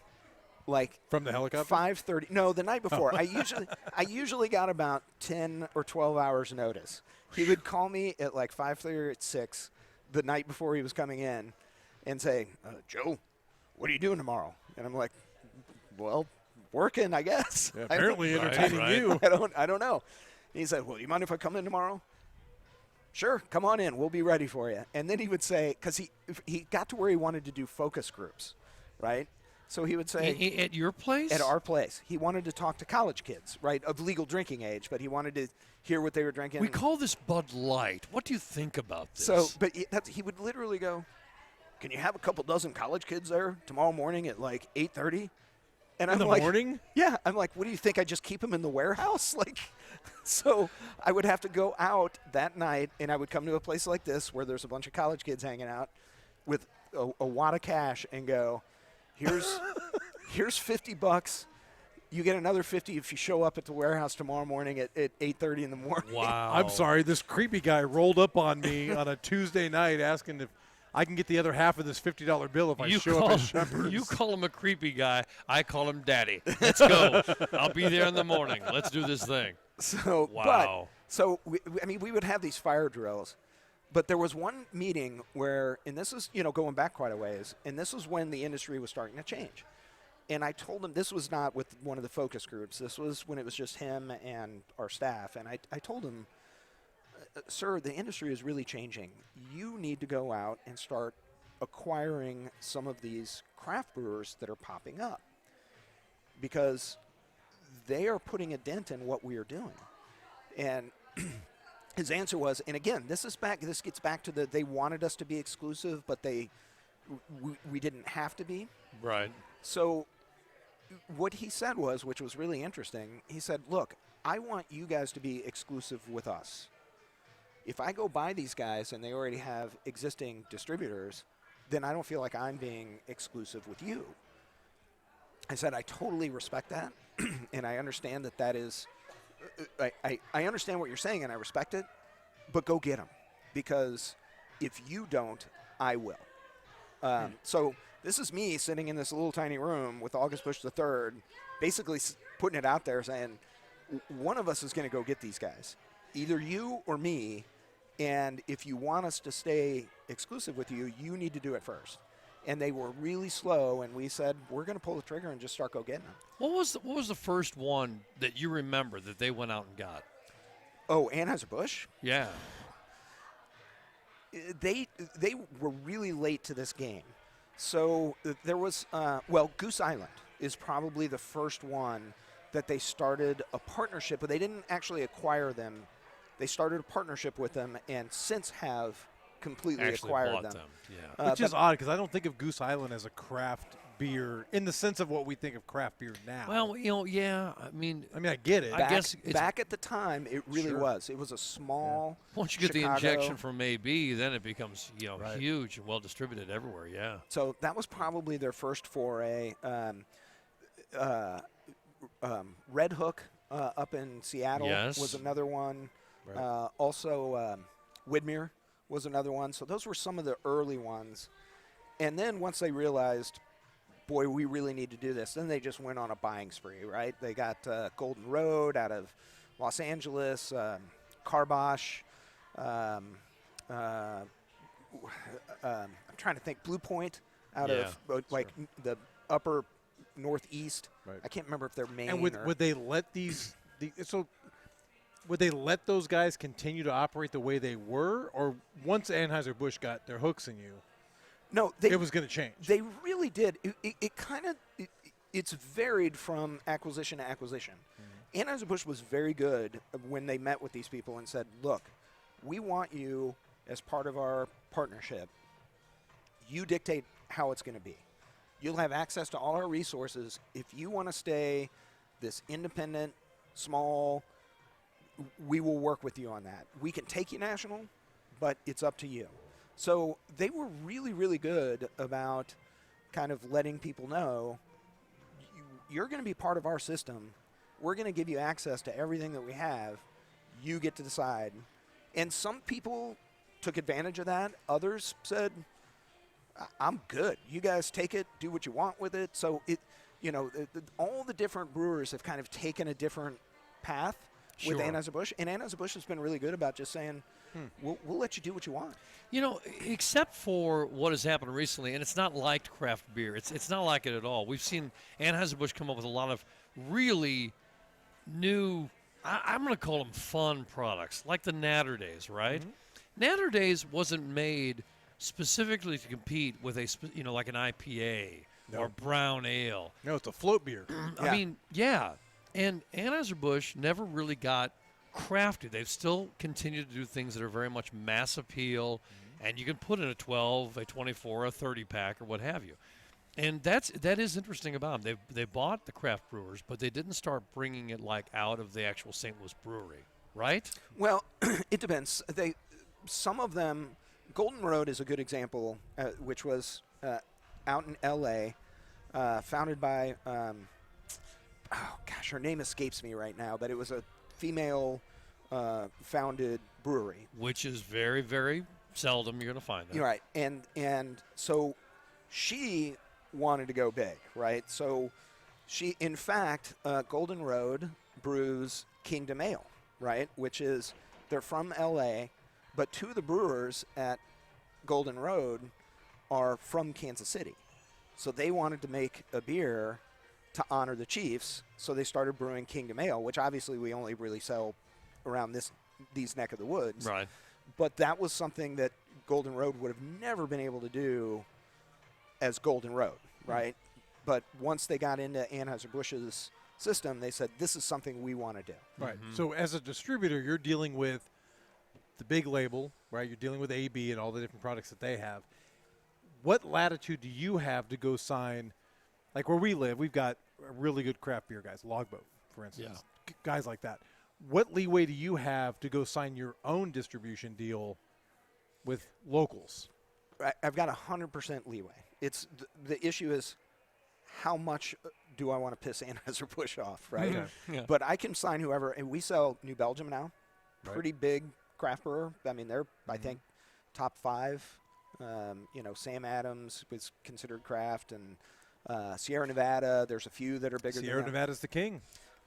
like From the helicopter? 5:30. No, the night before. I usually got about 10 or 12 hours notice. He would call me at like 5:30 or at 6 the night before he was coming in and say, Joe, what are you doing tomorrow? And I'm like, well, working, I guess. Yeah, apparently entertaining right. you. I don't know. He said, well, you mind if I come in tomorrow? Sure, come on in. We'll be ready for you. And then he would say, because he got to where he wanted to do focus groups, right? So he would say, at your place? at our place, he wanted to talk to college kids, right, of legal drinking age, but he wanted to hear what they were drinking. We call this Bud Light. What do you think about this? So, but he would literally go, can you have a couple dozen college kids there tomorrow morning at like 8:30? And In the like, morning? Yeah. I'm like, what do you think? I just keep them in the warehouse? Like, so I would have to go out that night, and I would come to a place like this where there's a bunch of college kids hanging out with a wad of cash and go, here's $50. You get another 50 if you show up at the warehouse tomorrow morning at 8:30 in the morning. wow. I'm sorry. This creepy guy rolled up on me on a Tuesday night asking if I can get the other half of this $50 bill if I show up at Scheppers. You call him a creepy guy. I call him daddy. Let's go. I'll be there in the morning. Let's do this thing. So, Wow. we would have these fire drills, but there was one meeting where, and this is, going back quite a ways, and this was when the industry was starting to change. And I told him, this was not with one of the focus groups. This was when it was just him and our staff. And I told him, sir, the industry is really changing. You need to go out and start acquiring some of these craft brewers that are popping up, because they are putting a dent in what we are doing. And his answer was, and again, this gets back to they wanted us to be exclusive, but we didn't have to be. Right. So what he said was, which was really interesting, he said, look, I want you guys to be exclusive with us. If I go buy these guys and they already have existing distributors, then I don't feel like I'm being exclusive with you. I said, I totally respect that, and I understand that is, I understand what you're saying, and I respect it, but go get them, because if you don't, I will. So this is me sitting in this little tiny room with August Bush III, basically putting it out there saying, one of us is going to go get these guys, either you or me, and if you want us to stay exclusive with you, you need to do it first. And they were really slow, and we said, we're going to pull the trigger and just start go getting them. What was the first one that you remember that they went out and got? Oh, Anheuser-Busch? Yeah. They were really late to this game. So there was, Goose Island is probably the first one that they started a partnership, but they didn't actually acquire them. They started a partnership with them and since have completely Actually acquired bought them. Yeah. Which is odd, because I don't think of Goose Island as a craft beer in the sense of what we think of craft beer now. Well, yeah. I mean, I get it. I guess it's, Back at the time, it really Sure. was. It was a small once you get the Chicago. injection from AB, then it becomes Right. huge and well distributed everywhere. Yeah. So that was probably their first foray. Red Hook up in Seattle Yes. was another one. Right. Also, Widmer was another one. So those were some of the early ones. And then once they realized, boy, we really need to do this, then they just went on a buying spree, right? They got Golden Road out of Los Angeles, Carbosh. I'm trying to think, Blue Point out of the upper northeast. Right. I can't remember if they're Maine And or would they let would they let those guys continue to operate the way they were, or once Anheuser-Busch got their hooks in you, no, it was going to change? They really did. It's varied from acquisition to acquisition. Mm-hmm. Anheuser-Busch was very good when they met with these people and said, look, we want you as part of our partnership. You dictate how it's going to be. You'll have access to all our resources. If you want to stay this independent, small, we will work with you on that. We can take you national, but it's up to you. So they were really, really good about kind of letting people know you're going to be part of our system. We're going to give you access to everything that we have. You get to decide. And some people took advantage of that. Others said, I'm good. You guys take it, do what you want with it. So all the different brewers have kind of taken a different path with Anheuser-Busch. And Anheuser-Busch has been really good about just saying, we'll let you do what you want. Except for what has happened recently, and it's not like craft beer. It's not like it at all. We've seen Anheuser-Busch come up with a lot of really new, I'm going to call them fun products, like the Natter Days, right? Mm-hmm. Natter Days wasn't made specifically to compete with like an IPA or brown ale. No, it's a float beer. I mean, yeah. And Anheuser-Busch never really got crafted. They've still continued to do things that are very much mass appeal, and you can put in a 12, a 24, a 30 pack, or what have you. And that is interesting about them. They bought the craft brewers, but they didn't start bringing it like out of the actual St. Louis brewery, right? Well, it depends. Some of them, Golden Road is a good example, which was out in L.A., founded by, her name escapes me right now, but it was a female founded brewery. Which is very, very seldom you're going to find that. You're right. And so she wanted to go big, right? So she, in fact, Golden Road brews Kingdom Ale, right? Which is, they're from L.A., but two of the brewers at Golden Road are from Kansas City. So they wanted to make a beer to honor the Chiefs, so they started brewing Kingdom Ale, which obviously we only really sell around these neck of the woods. Right. But that was something that Golden Road would have never been able to do as Golden Road, right? But once they got into Anheuser-Busch's system, they said, this is something we want to do. Right. Mm-hmm. So as a distributor, you're dealing with the big label, right? You're dealing with AB and all the different products that they have. What latitude do you have to go sign? Like where we live, we've got really good craft beer guys, Logboat, for instance, guys like that. What leeway do you have to go sign your own distribution deal with locals? I've got 100% leeway. It's the issue is how much do I want to piss Anheuser-Busch off, right? Okay. Yeah. But I can sign whoever, and we sell New Belgium now, pretty big craft brewer. I mean, they're I think top 5. Sam Adams was considered craft, and Sierra Nevada. There's a few that are bigger. Sierra Nevada's the king.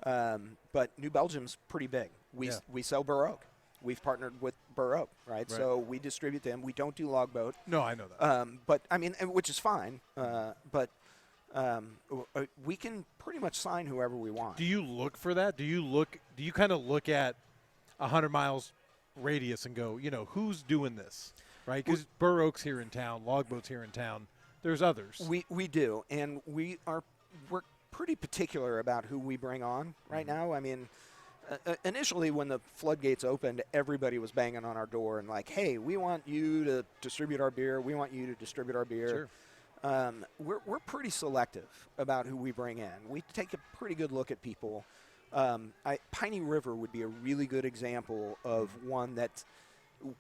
But New Belgium's pretty big. We sell Burr-Oak. We've partnered with Burr-Oak, right? So we distribute them. We don't do Logboat. No, I know that. But I mean, which is fine. But we can pretty much sign whoever we want. Do you look for that? Do you kind of look at 100 miles radius and go, who's doing this, right? Because Burr-Oak's here in town, Logboat's here in town. There's others. We do, and we're pretty particular about who we bring on right now. I mean, initially when the floodgates opened, everybody was banging on our door and like, hey, we want you to distribute our beer. We want you to distribute our beer. Sure. We're pretty selective about who we bring in. We take a pretty good look at people. Piney River would be a really good example of one that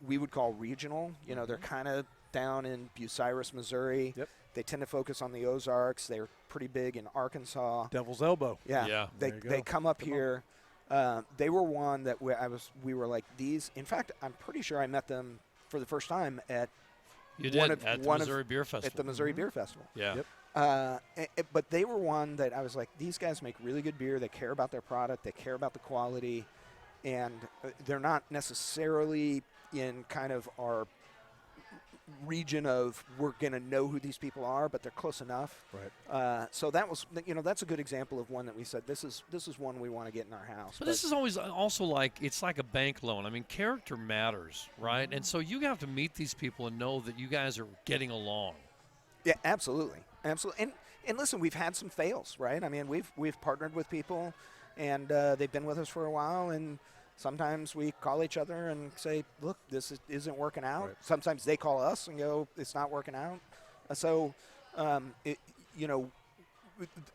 we would call regional. They're kind of down in Bucyrus, Missouri. Yep. They tend to focus on the Ozarks. They're pretty big in Arkansas. Devil's Elbow. Yeah. They come up here. They were one that we were like these. In fact, I'm pretty sure I met them for the first time at the Missouri Beer Festival. At the Missouri Beer Festival. Yeah. Yep. But they were one that I was like, these guys make really good beer. They care about their product. They care about the quality. And they're not necessarily in kind of our region of we're going to know who these people are, but they're close enough. Right. So that was, that's a good example of one that we said, this is one we want to get in our house. But this is always also like, it's like a bank loan. I mean, character matters, right? And so you have to meet these people and know that you guys are getting along. Yeah, absolutely. Absolutely. And listen, we've had some fails, right? I mean, we've partnered with people and they've been with us for a while, and sometimes we call each other and say, look, this isn't working out. Right. Sometimes they call us and go, it's not working out. So,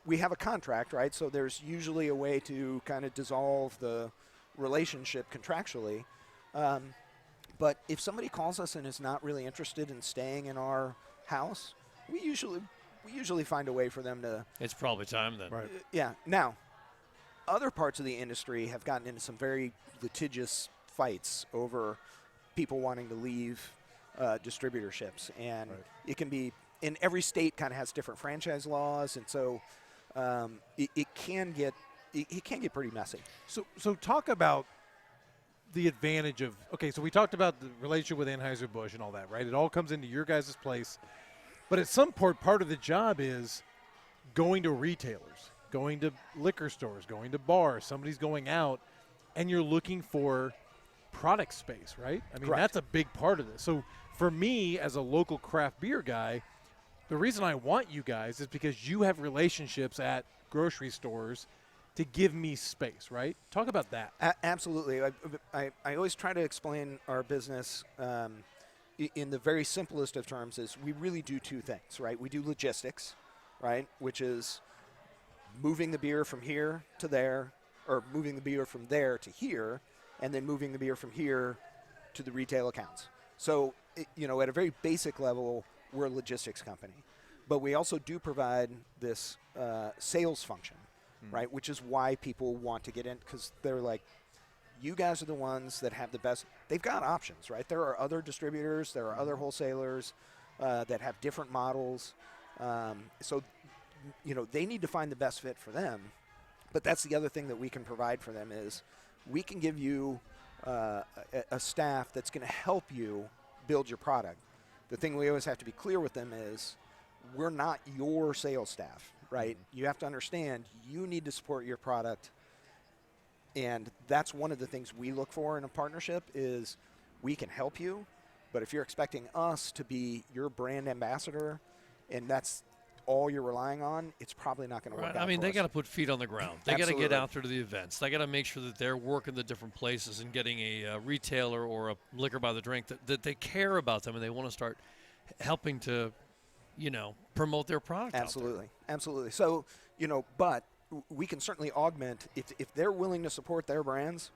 we have a contract, right? So there's usually a way to kind of dissolve the relationship contractually. But if somebody calls us and is not really interested in staying in our house, we usually find a way for them to. It's probably time then. Right. Yeah. Now, other parts of the industry have gotten into some very litigious fights over people wanting to leave distributorships, and it can be in every state kind of has different franchise laws, and so it can get pretty messy. So talk about the advantage of, okay, so we talked about the relationship with Anheuser-Busch and all that, right? It all comes into your guys' place. But at some point, part of the job is going to retailers, going to liquor stores, going to bars. Somebody's going out, and you're looking for product space, right? I mean, Correct. That's a big part of this. So for me, as a local craft beer guy, the reason I want you guys is because you have relationships at grocery stores to give me space, right? Talk about that. Absolutely. I always try to explain our business in the very simplest of terms is we really do two things, right? We do logistics, right, which is moving the beer from here to there, or moving the beer from there to here, and then moving the beer from here to the retail accounts. So, at a very basic level, we're a logistics company. But we also do provide this sales function, right, which is why people want to get in, because they're like, you guys are the ones that have the best. They've got options, right? There are other distributors, there are other wholesalers that have different models. So, they need to find the best fit for them. But that's the other thing that we can provide for them is we can give you a staff that's going to help you build your product. The thing we always have to be clear with them is we're not your sales staff, right? You have to understand you need to support your product. And that's one of the things we look for in a partnership is we can help you, but if you're expecting us to be your brand ambassador and that's all you're relying on, it's probably not going to work out. I mean, for they us. got to put feet on the ground. They got to Absolutely. get out there to the events. They got to make sure that they're working the different places and getting a retailer or a liquor by the drink that they care about them and they want to start helping to, promote their product. Absolutely. Absolutely. So, but we can certainly augment if they're willing to support their brands,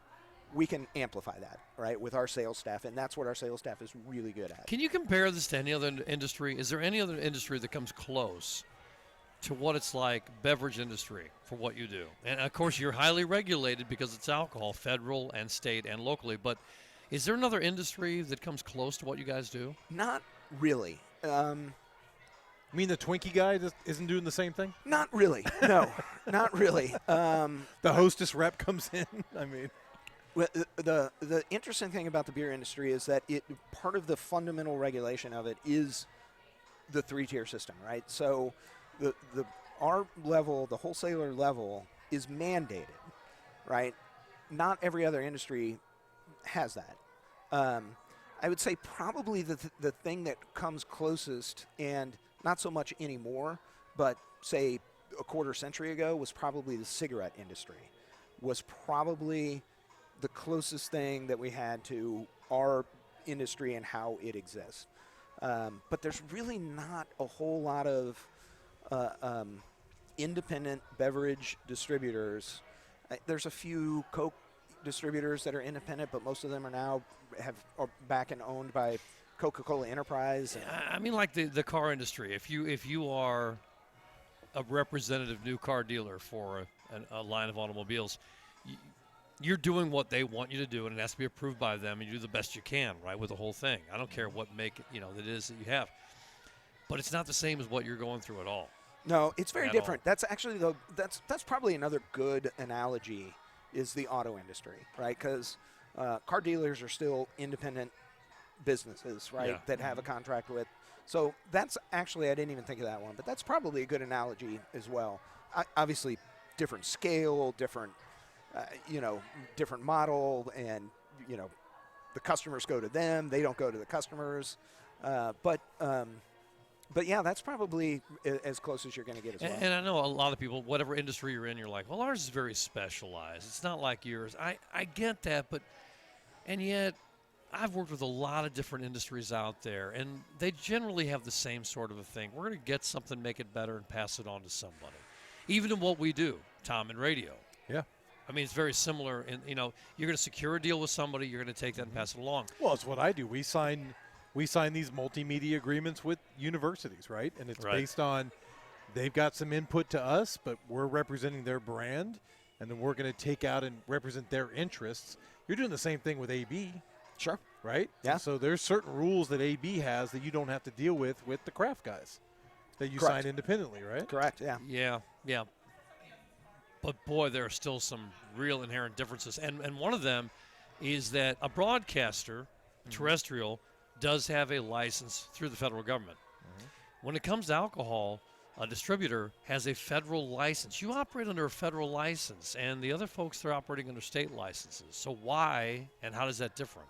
we can amplify that, right, with our sales staff, and that's what our sales staff is really good at. Can you compare this to any other industry? Is there any other industry that comes close to what it's like, beverage industry, for what you do? And, of course, you're highly regulated because it's alcohol, federal and state and locally. But is there another industry that comes close to what you guys do? Not really. You mean the Twinkie guy that isn't doing the same thing? Not really. No, not really. The hostess rep comes in. I mean, Well, the interesting thing about the beer industry is that part of the fundamental regulation of it is the three-tier system, right? So our level, the wholesaler level, is mandated, right? Not every other industry has that. I would say probably the thing that comes closest, and not so much anymore, but say a quarter century ago, was probably the cigarette industry, was probably the closest thing that we had to our industry and how it exists. But there's really not a whole lot of independent beverage distributors. There's a few Coke distributors that are independent, but most of them are back and owned by Coca-Cola Enterprise. I mean, like the car industry. If you are a representative new car dealer for a line of automobiles, you're doing what they want you to do, and it has to be approved by them, and you do the best you can, right, with the whole thing. I don't care what make that is that you have. But it's not the same as what you're going through at all. No, it's very At different. all. That's actually that's probably another good analogy is the auto industry, right? Because car dealers are still independent businesses, right, Yeah. that have a contract with. So that's actually, I didn't even think of that one, but that's probably a good analogy as well. Obviously, different scale, different different model, and the customers go to them, they don't go to the customers, but yeah, that's probably as close as you're going to get as well. And I know a lot of people, whatever industry you're in, you're like, well, ours is very specialized. It's not like yours. I get that, and yet I've worked with a lot of different industries out there, and they generally have the same sort of a thing. We're going to get something, make it better, and pass it on to somebody. Even in what we do, Tom, in radio. yeah. I mean, it's very similar. And you're going to secure a deal with somebody. You're going to take that and pass it along. Well, it's what I do. We sign these multimedia agreements with universities, right? And it's based on they've got some input to us, but we're representing their brand, and then we're going to take out and represent their interests. You're doing the same thing with AB. Sure. Right? Yeah. So there's certain rules that AB has that you don't have to deal with the craft guys that you Correct. sign independently, right? Correct, yeah. Yeah. But, boy, there are still some real inherent differences. And one of them is that a broadcaster, terrestrial, does have a license through the federal government. When it comes to alcohol, a distributor has a federal license. You operate under a federal license, and the other folks, they're operating under state licenses. So why and how is that different?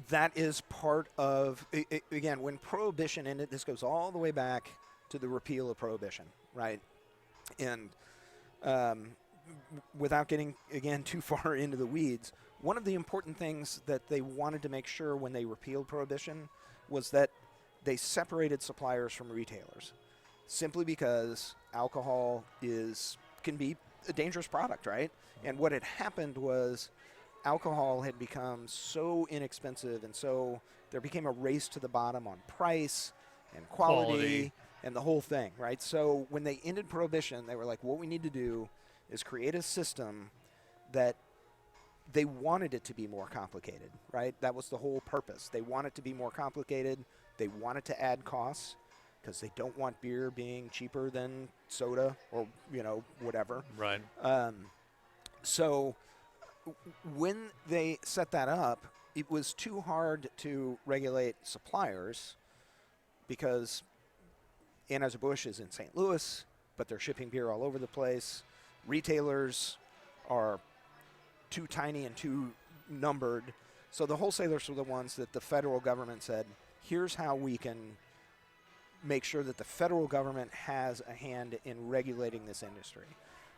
That is part of, again, when Prohibition ended, this goes all the way back to the repeal of Prohibition, right? And without getting, again, too far into the weeds, one of the important things that they wanted to make sure when they repealed Prohibition was that they separated suppliers from retailers, simply because alcohol can be a dangerous product, right? And what had happened was alcohol had become so inexpensive, and so there became a race to the bottom on price and quality. And the whole thing, right? So when they ended Prohibition, they were like, what we need to do is create a system that they wanted it to be more complicated, right? That was the whole purpose. They want it to be more complicated. They wanted to add costs because they don't want beer being cheaper than soda or, whatever. Right. So when they set that up, it was too hard to regulate suppliers because Anheuser-Busch is in St. Louis, but they're shipping beer all over the place. Retailers are too tiny and too numbered. So the wholesalers were the ones that the federal government said, here's how we can make sure that the federal government has a hand in regulating this industry.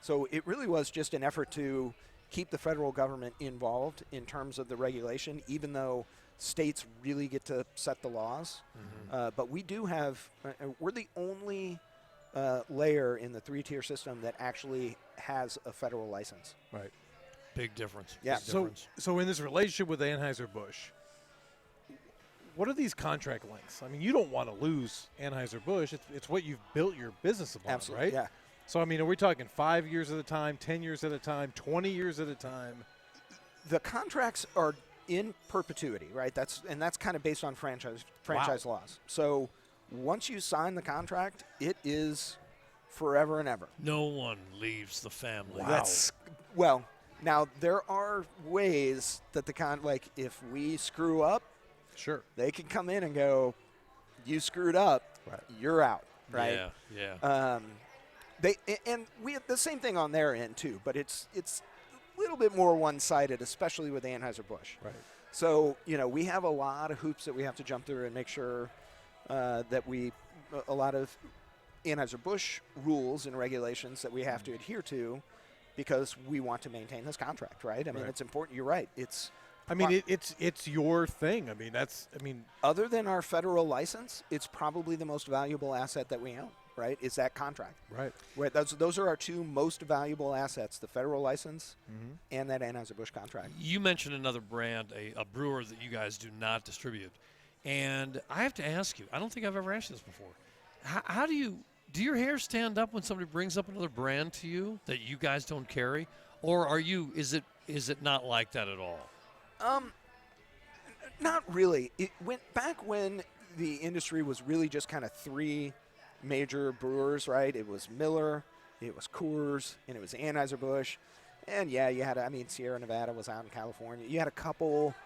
So it really was just an effort to keep the federal government involved in terms of the regulation, even though states really get to set the laws. But we do have, we're the only layer in the three-tier system that actually has a federal license. Right. Big difference. Yeah. Big difference. So in this relationship with Anheuser-Busch, what are these contract lengths? I mean, you don't want to lose Anheuser-Busch. It's what you've built your business upon, Absolutely, right? yeah. So, I mean, are we talking 5 years at a time, 10 years at a time, 20 years at a time? The contracts are in perpetuity, right? That's kind of based on franchise laws. So once you sign the contract, it is forever and ever. No one leaves the family. Wow. Now there are ways that if we screw up, Sure. they can come in and go, you screwed up, Right. you're out, right? Yeah. We have the same thing on their end too, but it's a little bit more one-sided, especially with Anheuser-Busch. Right. So, we have a lot of hoops that we have to jump through and make sure that a lot of Anheuser-Busch rules and regulations that we have to adhere to because we want to maintain this contract, right? I mean, it's important. You're right. It's your thing. other than our federal license, it's probably the most valuable asset that we own, right? Is that contract. Right. Those are our two most valuable assets, the federal license and that Anheuser-Busch contract. You mentioned another brand, a brewer that you guys do not distribute. And I have to ask you, I don't think I've ever asked you this before. How do your hair stand up when somebody brings up another brand to you that you guys don't carry? Or is it not like that at all? Not really. It went back when the industry was really just kind of three major brewers, right? It was Miller, it was Coors, and it was Anheuser-Busch. And you had, Sierra Nevada was out in California. You had a couple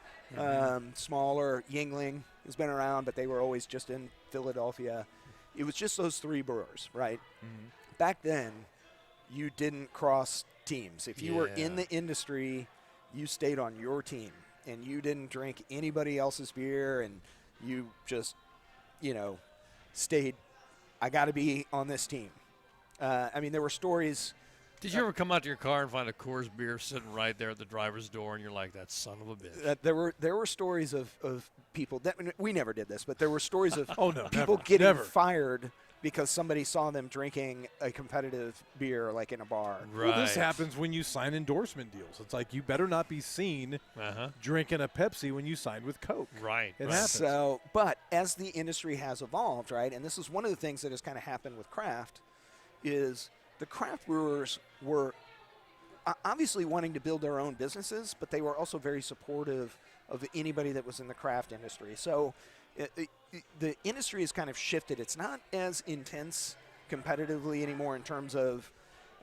smaller. Yuengling has been around, but they were always just in Philadelphia. It was just those three brewers, right? Back then, you didn't cross teams. If you were in the industry, you stayed on your team, and you didn't drink anybody else's beer, and you just, stayed, I got to be on this team. There were stories. Did you ever come out to your car and find a Coors beer sitting right there at the driver's door, and you're like, that son of a bitch? There were stories of people that we never did this, but there were stories of Oh, no, people never, getting never. fired because somebody saw them drinking a competitive beer like in a bar. Right. Well, this happens when you sign endorsement deals. It's like you better not be seen drinking a Pepsi when you signed with Coke. Right. It happens. So, but as the industry has evolved, right, and this is one of the things that has kind of happened with craft, is the craft brewers were obviously wanting to build their own businesses, but they were also very supportive of anybody that was in the craft industry. So the industry has kind of shifted. It's not as intense competitively anymore in terms of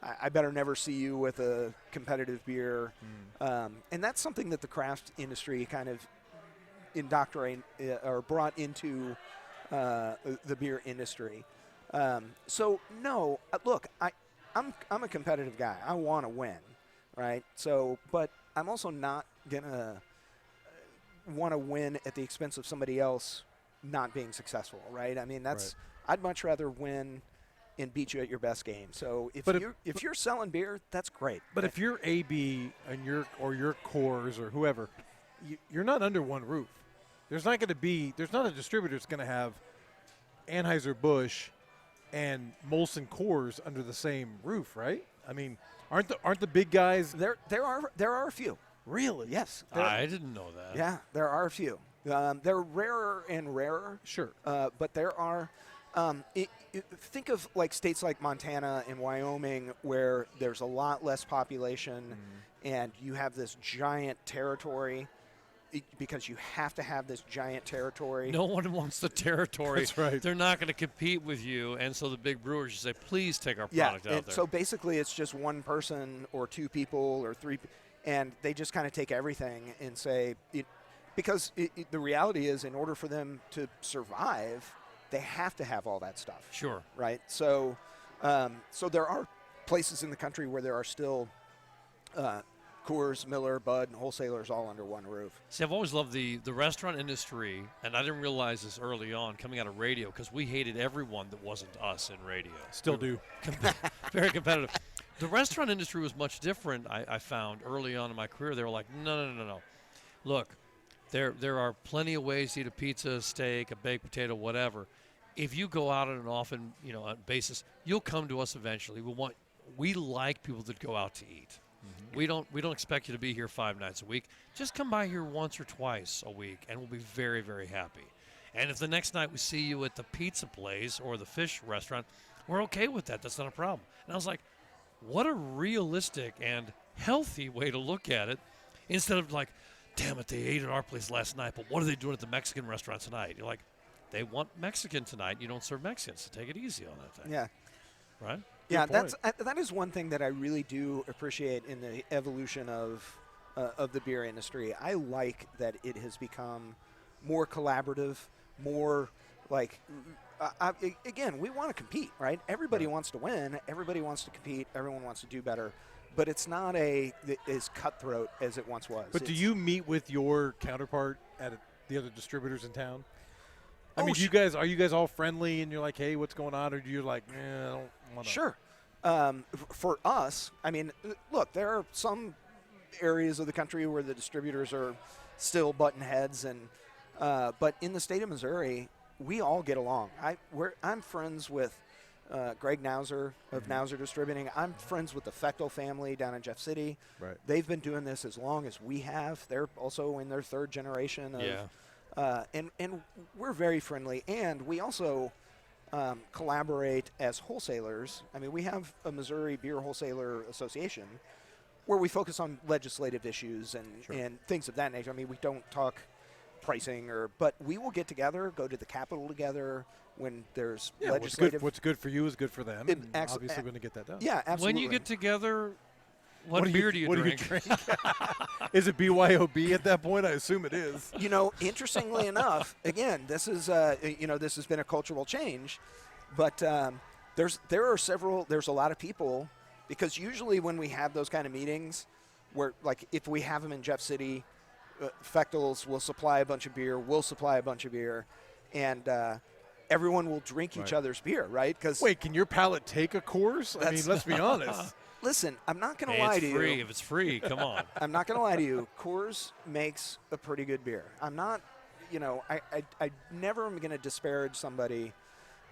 I better never see you with a competitive beer. And that's something that the craft industry kind of or brought into the beer industry. So no, look, I'm a competitive guy. I want to win, right? So, but I'm also not gonna want to win at the expense of somebody else not being successful, right? I mean, that's I'd much rather win and beat you at your best game. So if you're selling beer, that's great. But if you're AB and your Coors or whoever, you're not under one roof. There's not a distributor that's going to have Anheuser-Busch and Molson Coors under the same roof, right? I mean, aren't the big guys? There are a few. Really? Yes. I didn't know that. Yeah, there are a few. They're rarer and rarer. Sure. But there are. Think of like states like Montana and Wyoming where there's a lot less population and you have this giant territory because you have to have this giant territory. No one wants the territory. That's right. They're not going to compete with you, and so the big brewers say, please take our product out there. So basically it's just one person or two people or three, and they just kind of take everything and say, because the reality is in order for them to survive, they have to have all that stuff. Sure. Right? So so there are places in the country where there are still Coors, Miller, Bud, and wholesalers all under one roof. See, I've always loved the restaurant industry, and I didn't realize this early on coming out of radio because we hated everyone that wasn't us in radio. Still do. Very competitive. The restaurant industry was much different, I found, early on in my career. They were like, no. Look, there are plenty of ways to eat a pizza, a steak, a baked potato, whatever. If you go out on an often, basis, you'll come to us eventually. We like people that go out to eat. We don't expect you to be here 5 nights a week. Just come by here once or twice a week, and we'll be very, very happy. And if the next night we see you at the pizza place or the fish restaurant, we're okay with that. That's not a problem. And I was like, what a realistic and healthy way to look at it, instead of like, damn it, they ate at our place last night, but what are they doing at the Mexican restaurant tonight? You're like, they want Mexican tonight. You don't serve Mexicans, so take it easy on that thing. Yeah. Right? Yeah, that is one thing that I really do appreciate in the evolution of the beer industry. I like that it has become more collaborative, more like, again, we want to compete, right? Everybody wants to win. Everybody wants to compete. Everyone wants to do better. But it's not as cutthroat as it once was. But do you meet with your counterpart at the other distributors in town? I mean, are you guys all friendly and you're like, hey, what's going on? Or do you like, I don't want to? Sure. For us, I mean, look, there are some areas of the country where the distributors are still button heads, but in the state of Missouri, we all get along. I'm friends with Greg Nauser of Nauser Distributing. I'm friends with the Fechtel family down in Jeff City. Right. They've been doing this as long as we have. They're also in their 3rd generation. And we're very friendly, and we also collaborate as wholesalers. I mean, we have a Missouri Beer Wholesaler Association where we focus on legislative issues and things of that nature. I mean, we don't talk pricing, but we will get together, go to the Capitol together when there's legislative. What's good for you is good for them. Obviously, we're going to get that done. Yeah, absolutely. When you get together, what beer do you drink? Is it BYOB at that point? I assume it is. Interestingly enough, again, this is this has been a cultural change, but there's a lot of people, because usually when we have those kind of meetings, where like if we have them in Jeff City, Fechtel's will supply a bunch of beer, we'll supply a bunch of beer, and everyone will drink each other's beer, right? Because wait, can your palate take a Coors? I mean, let's be honest. Listen, I'm not going to lie to you. If it's free, come on. I'm not going to lie to you. Coors makes a pretty good beer. I'm not, I never am going to disparage somebody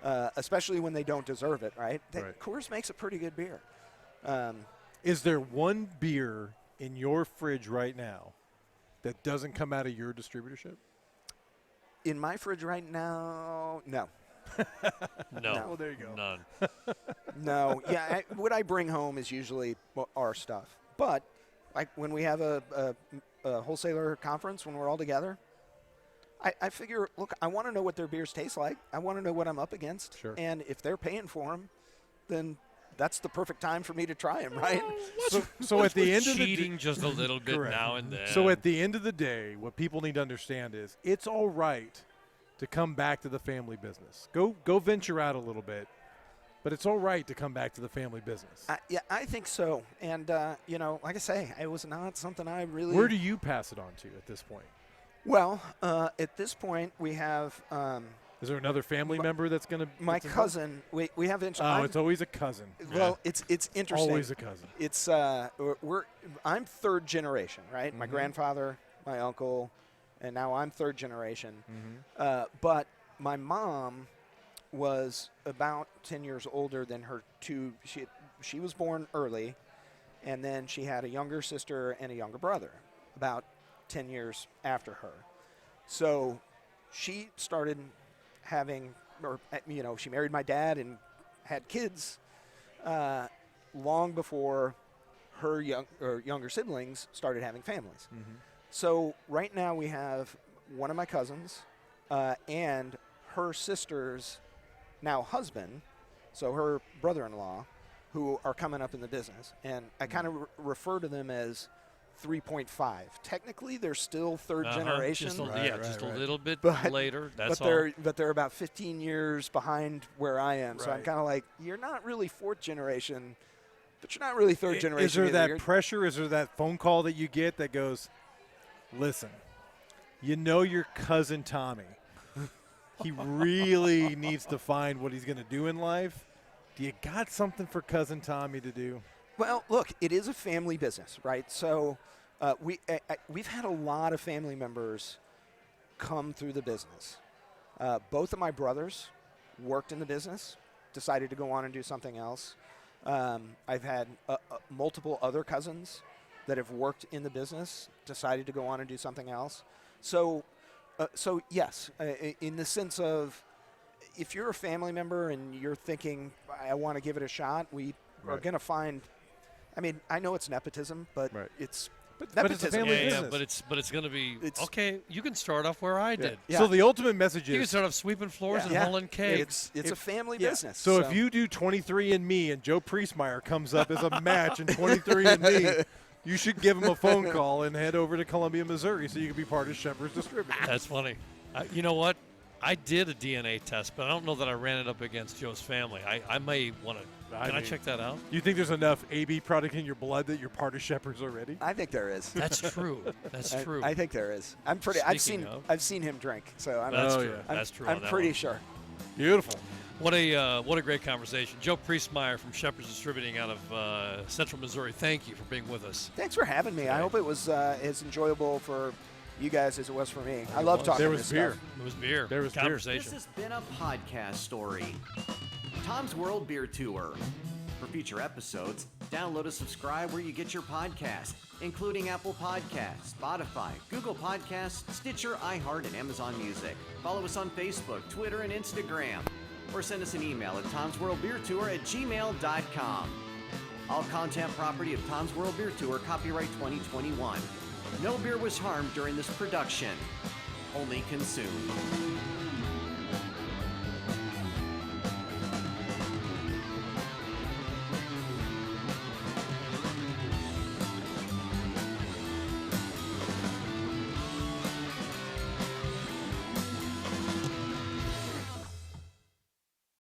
especially when they don't deserve it, right? Right. Coors makes a pretty good beer. Is there one beer in your fridge right now that doesn't come out of your distributorship? In my fridge right now, no. No. Well, there you go. None. No. Yeah, what I bring home is usually our stuff. But like when we have a wholesaler conference, when we're all together, I figure, look, I want to know what their beers taste like. I want to know what I'm up against. Sure. And if they're paying for them, then that's the perfect time for me to try them, right? So at the end of the cheating just a little bit Correct. now and then. So at the end of the day, what people need to understand is it's all right to come back to the family business. Go venture out a little bit, but it's all right to come back to the family business. Yeah, I think so. And, like I say, it was not something I really – Where do you pass it on to at this point? Well, at this point, we have Is there another family member that's going to – my cousin. We have it's always a cousin. Well, it's interesting. Always a cousin. It's I'm third generation, right? My grandfather, my uncle, and now I'm third generation. But my mom was about 10 years older than her two. She was born early, and then she had a younger sister and a younger brother, about 10 years after her. So she started having, she married my dad and had kids long before her younger siblings started having families. So right now we have one of my cousins and her sister's now husband, so her brother-in-law, who are coming up in the business. And I kind of refer to them as 3.5. Technically, they're still third generation. Just a little bit later. But they're about 15 years behind where I am. So I'm Right. kind of like, you're not really fourth generation, but you're not really third generation. Is there either. that You're- pressure? Is there that phone call that you get that goes, listen, you know your cousin Tommy. He really needs to find what he's going to do in life. Do you got something for cousin Tommy to do? Well, look, it is a family business, right? So we've had a lot of family members come through the business. Both of my brothers worked in the business, decided to go on and do something else. I've had multiple other cousins that have worked in the business, decided to go on and do something else. So yes, in the sense of if you're a family member and you're thinking, I want to give it a shot, we are going to find – I mean, I know it's nepotism, but it's nepotism. But it's a family business. But it's going to be okay. You can start off where I did. Yeah. So the ultimate message You can is start off sweeping floors and hauling cakes. It's a family business. So if you do 23andMe and Joe Priesmeyer comes up as a match in 23andMe, you should give him a phone call and head over to Columbia, Missouri so you can be part of Scheppers Distributing. That's funny. You know what? I did a DNA test, but I don't know that I ran it up against Joe's family. I may want to. Can I check that out? You think there's enough AB product in your blood that you're part of Scheppers already? I think there is. That's true. That's true. I think there is. I'm pretty. Speaking I've seen him drink, so I'm. That's Oh, true. yeah. That's true. I'm on that pretty one. sure. Beautiful. What a great conversation. Joe Priesmeyer from Scheppers Distributing out of Central Missouri. Thank you for being with us. Thanks for having me. I hope it was as enjoyable for you guys as it was for me. I love talking. There this was beer. stuff. It was beer. There was beer. conversation. This has been a podcast story. Tom's World Beer Tour. For future episodes, download and subscribe where you get your podcasts, including Apple Podcasts, Spotify, Google Podcasts, Stitcher, iHeart, and Amazon Music. Follow us on Facebook, Twitter, and Instagram. Or send us an email at tomsworldbeertour@gmail.com. All content property of Tom's World Beer Tour, copyright 2021. No beer was harmed during this production. Only consumed.